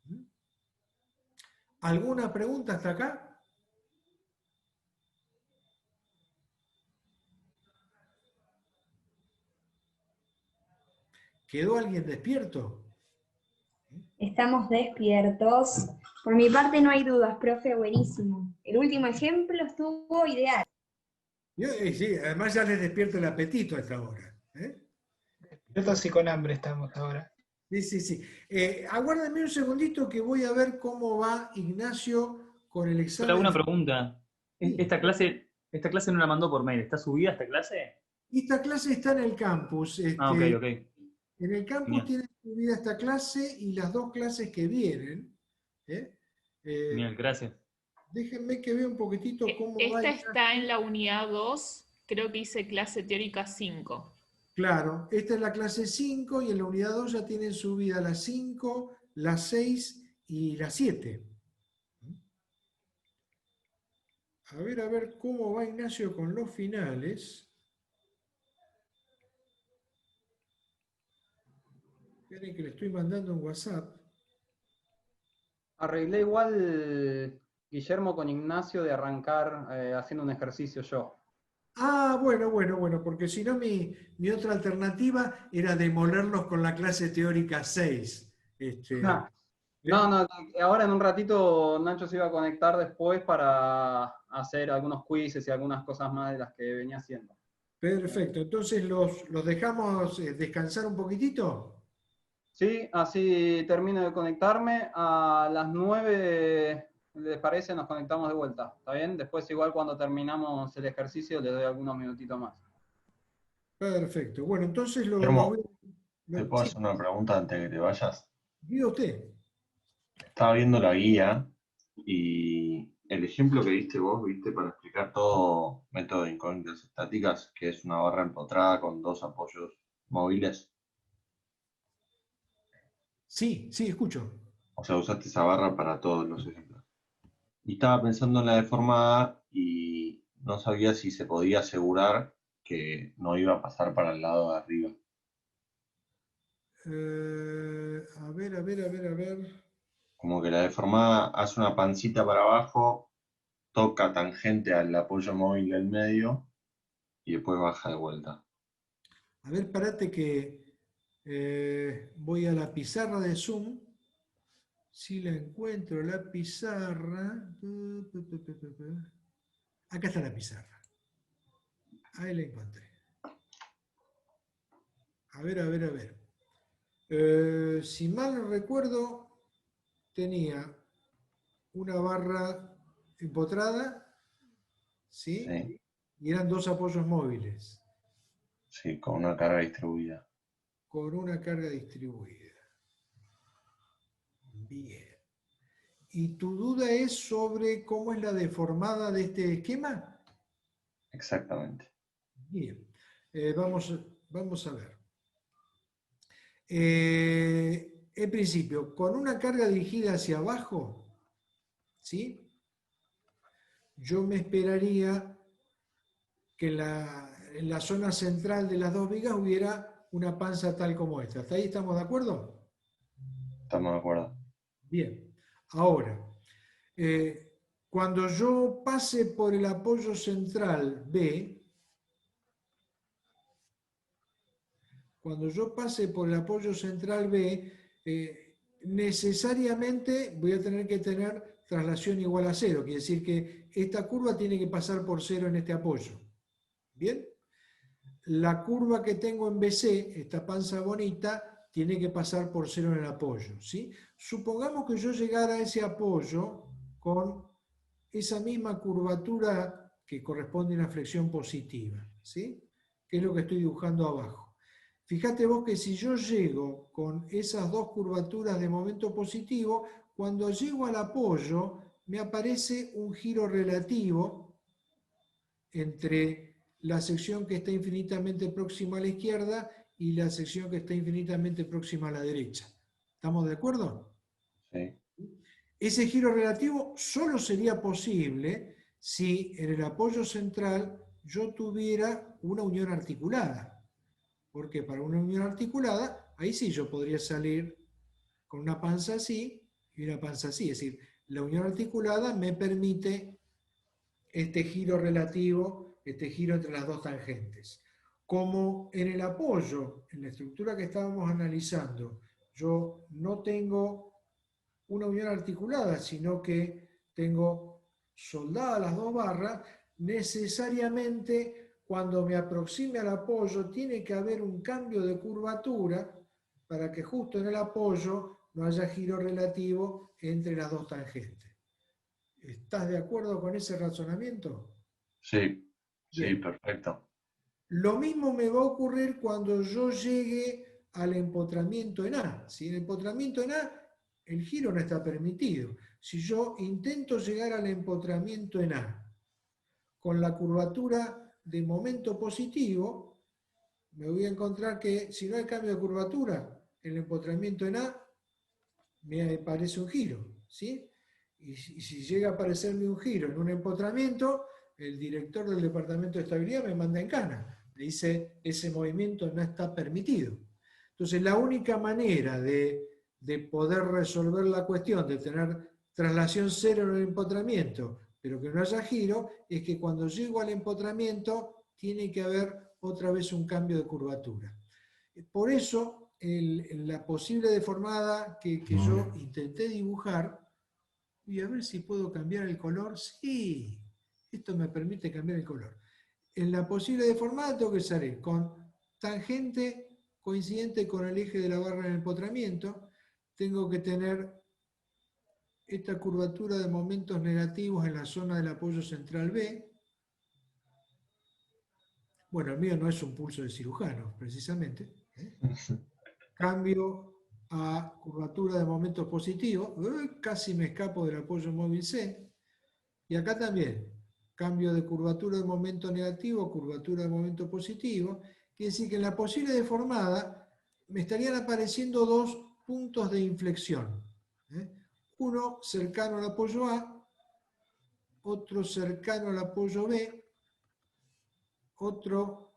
¿Alguna pregunta hasta acá? ¿Quedó alguien despierto? Estamos despiertos. Por mi parte no hay dudas, profe, buenísimo. El último ejemplo estuvo ideal. Sí, además ya les despierto el apetito a esta hora. Despiertos y con hambre estamos ahora. Sí. Aguárdenme un segundito que voy a ver cómo va Ignacio con el examen. Pero una pregunta. Sí. Esta clase no la mandó por mail. ¿Está subida esta clase? Esta clase está en el campus. Ok, ok. En el campus Bien. tiene subida esta clase y las dos clases que vienen. ¿eh? Bien, gracias. Déjenme que vea un poquitito cómo va. Esta está en la unidad 2, creo que dice clase teórica 5. Claro, esta es la clase 5 y en la unidad 2 ya tienen subida la 5, la 6 y la 7. A ver cómo va Ignacio con los finales. Esperen que le estoy mandando un WhatsApp. Arreglé igual, Guillermo, con Ignacio de arrancar haciendo un ejercicio yo. Ah, bueno, porque si no mi otra alternativa era demolerlos con la clase teórica 6. No, ahora en un ratito Nacho se iba a conectar después para hacer algunos quizzes y algunas cosas más de las que venía haciendo. Perfecto, entonces los dejamos descansar un poquitito. Sí, así termino de conectarme. A las 9, ¿les parece? Nos conectamos de vuelta. ¿Está bien? Después igual cuando terminamos el ejercicio les doy algunos minutitos más. Perfecto, bueno, entonces lo Guillermo, voy ¿te puedo sí, hacer una pregunta antes de que te vayas? diga usted. Estaba viendo la guía y el ejemplo que diste vos, viste, para explicar todo método de incógnitas estáticas, que es una barra empotrada con dos apoyos móviles. Sí, escucho. O sea, usaste esa barra para todos los ejemplos. Y estaba pensando en la deformada y no sabía si se podía asegurar que no iba a pasar para el lado de arriba. A ver. Como que la deformada hace una pancita para abajo, toca tangente al apoyo móvil del medio y después baja de vuelta. A ver, parate que voy a la pizarra de Zoom. Si la encuentro, la pizarra. Acá está la pizarra. Ahí la encontré. A ver. Si mal no recuerdo, tenía una barra empotrada, ¿sí? Sí, Y eran dos apoyos móviles, sí, con una carga distribuida. con una carga distribuida. Bien. ¿Y tu duda es sobre cómo es la deformada de este esquema? Exactamente. Bien. Vamos a ver. En principio, con una carga dirigida hacia abajo, ¿sí? Yo me esperaría que en la zona central de las dos vigas hubiera una panza tal como esta. ¿Hasta ahí estamos de acuerdo? Estamos de acuerdo. Bien. Ahora, cuando yo pase por el apoyo central B, necesariamente voy a tener que tener traslación igual a 0. Quiere decir que esta curva tiene que pasar por 0 en este apoyo. ¿Bien? La curva que tengo en BC, esta panza bonita, tiene que pasar por 0 en el apoyo. ¿Sí? Supongamos que yo llegara a ese apoyo con esa misma curvatura que corresponde a una flexión positiva. ¿Sí? Que es lo que estoy dibujando abajo. Fíjate vos que si yo llego con esas dos curvaturas de momento positivo, cuando llego al apoyo me aparece un giro relativo entre la sección que está infinitamente próxima a la izquierda y la sección que está infinitamente próxima a la derecha. ¿Estamos de acuerdo? Sí. Ese giro relativo solo sería posible si en el apoyo central yo tuviera una unión articulada. Porque para una unión articulada, ahí sí yo podría salir con una panza así y una panza así. Es decir, la unión articulada me permite este giro relativo, este giro entre las dos tangentes. Como en el apoyo, en la estructura que estábamos analizando, yo no tengo una unión articulada, sino que tengo soldadas las dos barras, necesariamente cuando me aproxime al apoyo tiene que haber un cambio de curvatura para que justo en el apoyo no haya giro relativo entre las dos tangentes. ¿Estás de acuerdo con ese razonamiento? Sí, sí, Bien. perfecto. Lo mismo me va a ocurrir cuando yo llegue al empotramiento en A. Si el empotramiento en A, el giro no está permitido. Si yo intento llegar al empotramiento en A con la curvatura de momento positivo, me voy a encontrar que si no hay cambio de curvatura, el empotramiento en A me aparece un giro, ¿sí? Y si llega a aparecerme un giro en un empotramiento, el director del departamento de estabilidad me manda en cana. Me dice, ese movimiento no está permitido. Entonces, la única manera de poder resolver la cuestión, de tener traslación cero en el empotramiento, pero que no haya giro, es que cuando llego al empotramiento, tiene que haber otra vez un cambio de curvatura. Por eso, la posible deformada que yo intenté dibujar, y a ver si puedo cambiar el color. Sí, esto me permite cambiar el color. En la posible deformada tengo que salir con tangente coincidente con el eje de la barra en el empotramiento. Tengo que tener esta curvatura de momentos negativos en la zona del apoyo central B. Bueno, el mío no es un pulso de cirujano, precisamente. Cambio a curvatura de momentos positivos. Casi me escapo del apoyo móvil C. Y acá también, cambio de curvatura de momento negativo, curvatura de momento positivo. Quiere decir que en la posible deformada me estarían apareciendo dos puntos de inflexión. Uno cercano al apoyo A, otro cercano al apoyo B, otro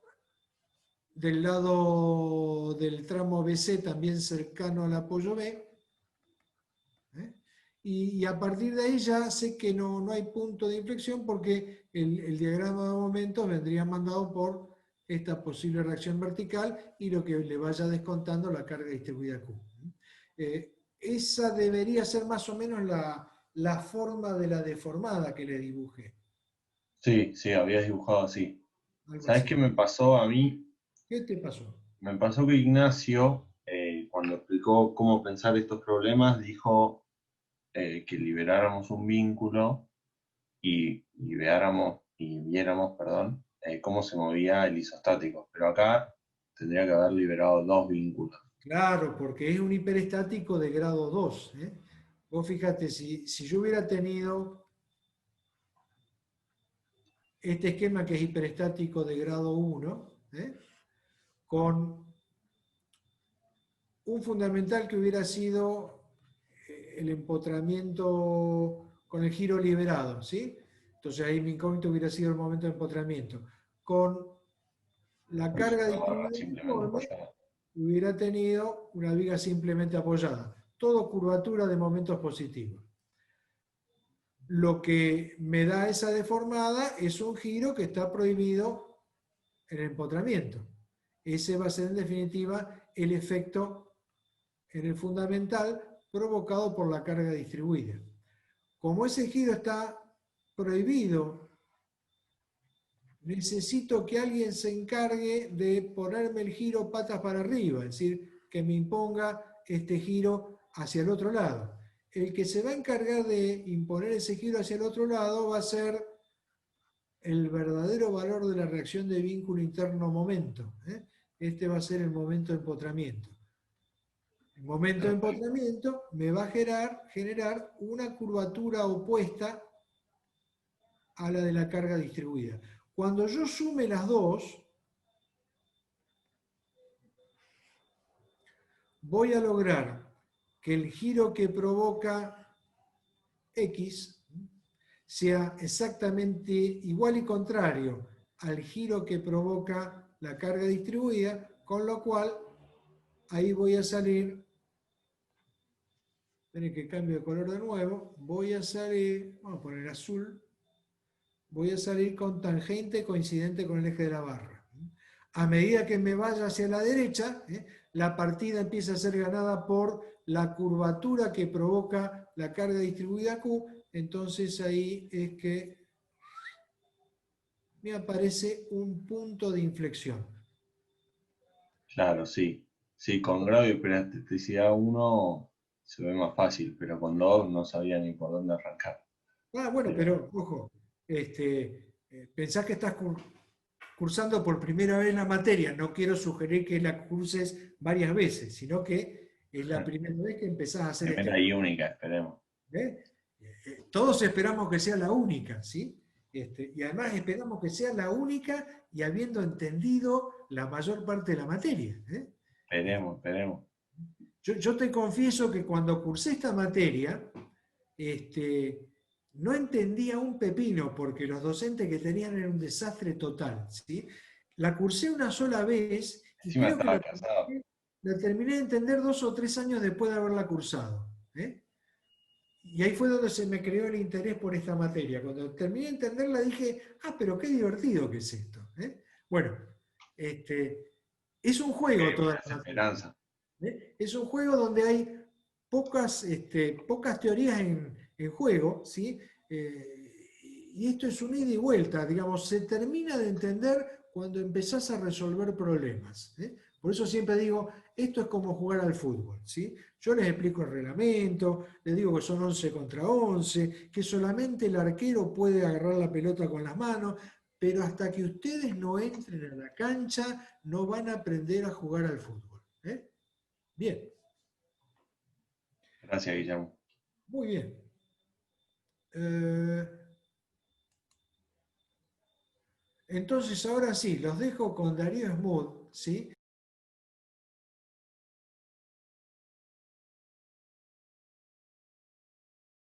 del lado del tramo BC también cercano al apoyo B. Y a partir de ahí ya sé que no hay punto de inflexión porque el diagrama de momentos vendría mandado por esta posible reacción vertical y lo que le vaya descontando la carga distribuida Q. Esa debería ser más o menos la forma de la deformada que le dibujé. Sí, habías dibujado así. Algo ¿Sabes así. qué me pasó a mí? ¿Qué te pasó? Me pasó que Ignacio, cuando explicó cómo pensar estos problemas, dijo que liberáramos un vínculo y viéramos, cómo se movía el isostático. Pero acá tendría que haber liberado dos vínculos. Claro, porque es un hiperestático de grado 2. Vos fíjate, si yo hubiera tenido este esquema que es hiperestático de grado 1, con un fundamental que hubiera sido el empotramiento con el giro liberado, ¿sí? Entonces ahí mi incógnito hubiera sido el momento de empotramiento. Con la carga distribuida uniforme, hubiera tenido una viga simplemente apoyada. Todo curvatura de momentos positivos. Lo que me da esa deformada es un giro que está prohibido en el empotramiento. Ese va a ser en definitiva el efecto en el fundamental provocado por la carga distribuida. Como ese giro está prohibido, necesito que alguien se encargue de ponerme el giro patas para arriba, es decir, que me imponga este giro hacia el otro lado. El que se va a encargar de imponer ese giro hacia el otro lado va a ser el verdadero valor de la reacción de vínculo interno-momento. Este va a ser el momento de empotramiento. El momento de empotramiento me va a generar una curvatura opuesta a la de la carga distribuida. Cuando yo sume las dos, voy a lograr que el giro que provoca X sea exactamente igual y contrario al giro que provoca la carga distribuida, con lo cual ahí voy a salir, esperen que cambio de color de nuevo, voy a salir, vamos a poner azul, voy a salir con tangente coincidente con el eje de la barra. A medida que me vaya hacia la derecha, la partida empieza a ser ganada por la curvatura que provoca la carga distribuida Q, entonces ahí es que me aparece un punto de inflexión. Claro, sí. Sí, con grado de hiperelasticidad 1 se ve más fácil, pero con 2 no sabía ni por dónde arrancar. Bueno, pero ojo, pensás que estás cursando por primera vez la materia. No quiero sugerir que la curses varias veces, sino que es la primera vez que empezás a hacer Primera y única, esperemos. ¿eh? Todos esperamos que sea la única, ¿sí? Y además esperamos que sea la única y habiendo entendido la mayor parte de la materia. Esperemos, esperemos. Yo te confieso que cuando cursé esta materia, no entendía un pepino porque los docentes que tenían eran un desastre total, ¿sí? La cursé una sola vez y Encima creo que estaba casado. la terminé de entender 2 o 3 años después de haberla cursado. Y ahí fue donde se me creó el interés por esta materia. Cuando terminé de entenderla dije, pero qué divertido que es esto. Bueno, es un juego toda la materia. Esperanza. Es un juego donde hay pocas teorías en juego, ¿sí? Y esto es un ida y vuelta, digamos, se termina de entender cuando empezás a resolver problemas. Por eso siempre digo, esto es como jugar al fútbol, ¿sí? Yo les explico el reglamento, les digo que son 11 contra 11, que solamente el arquero puede agarrar la pelota con las manos, pero hasta que ustedes no entren a la cancha, no van a aprender a jugar al fútbol. Bien. Gracias, Guillermo. Muy bien. Entonces, ahora sí, los dejo con Darío Smooth, ¿sí?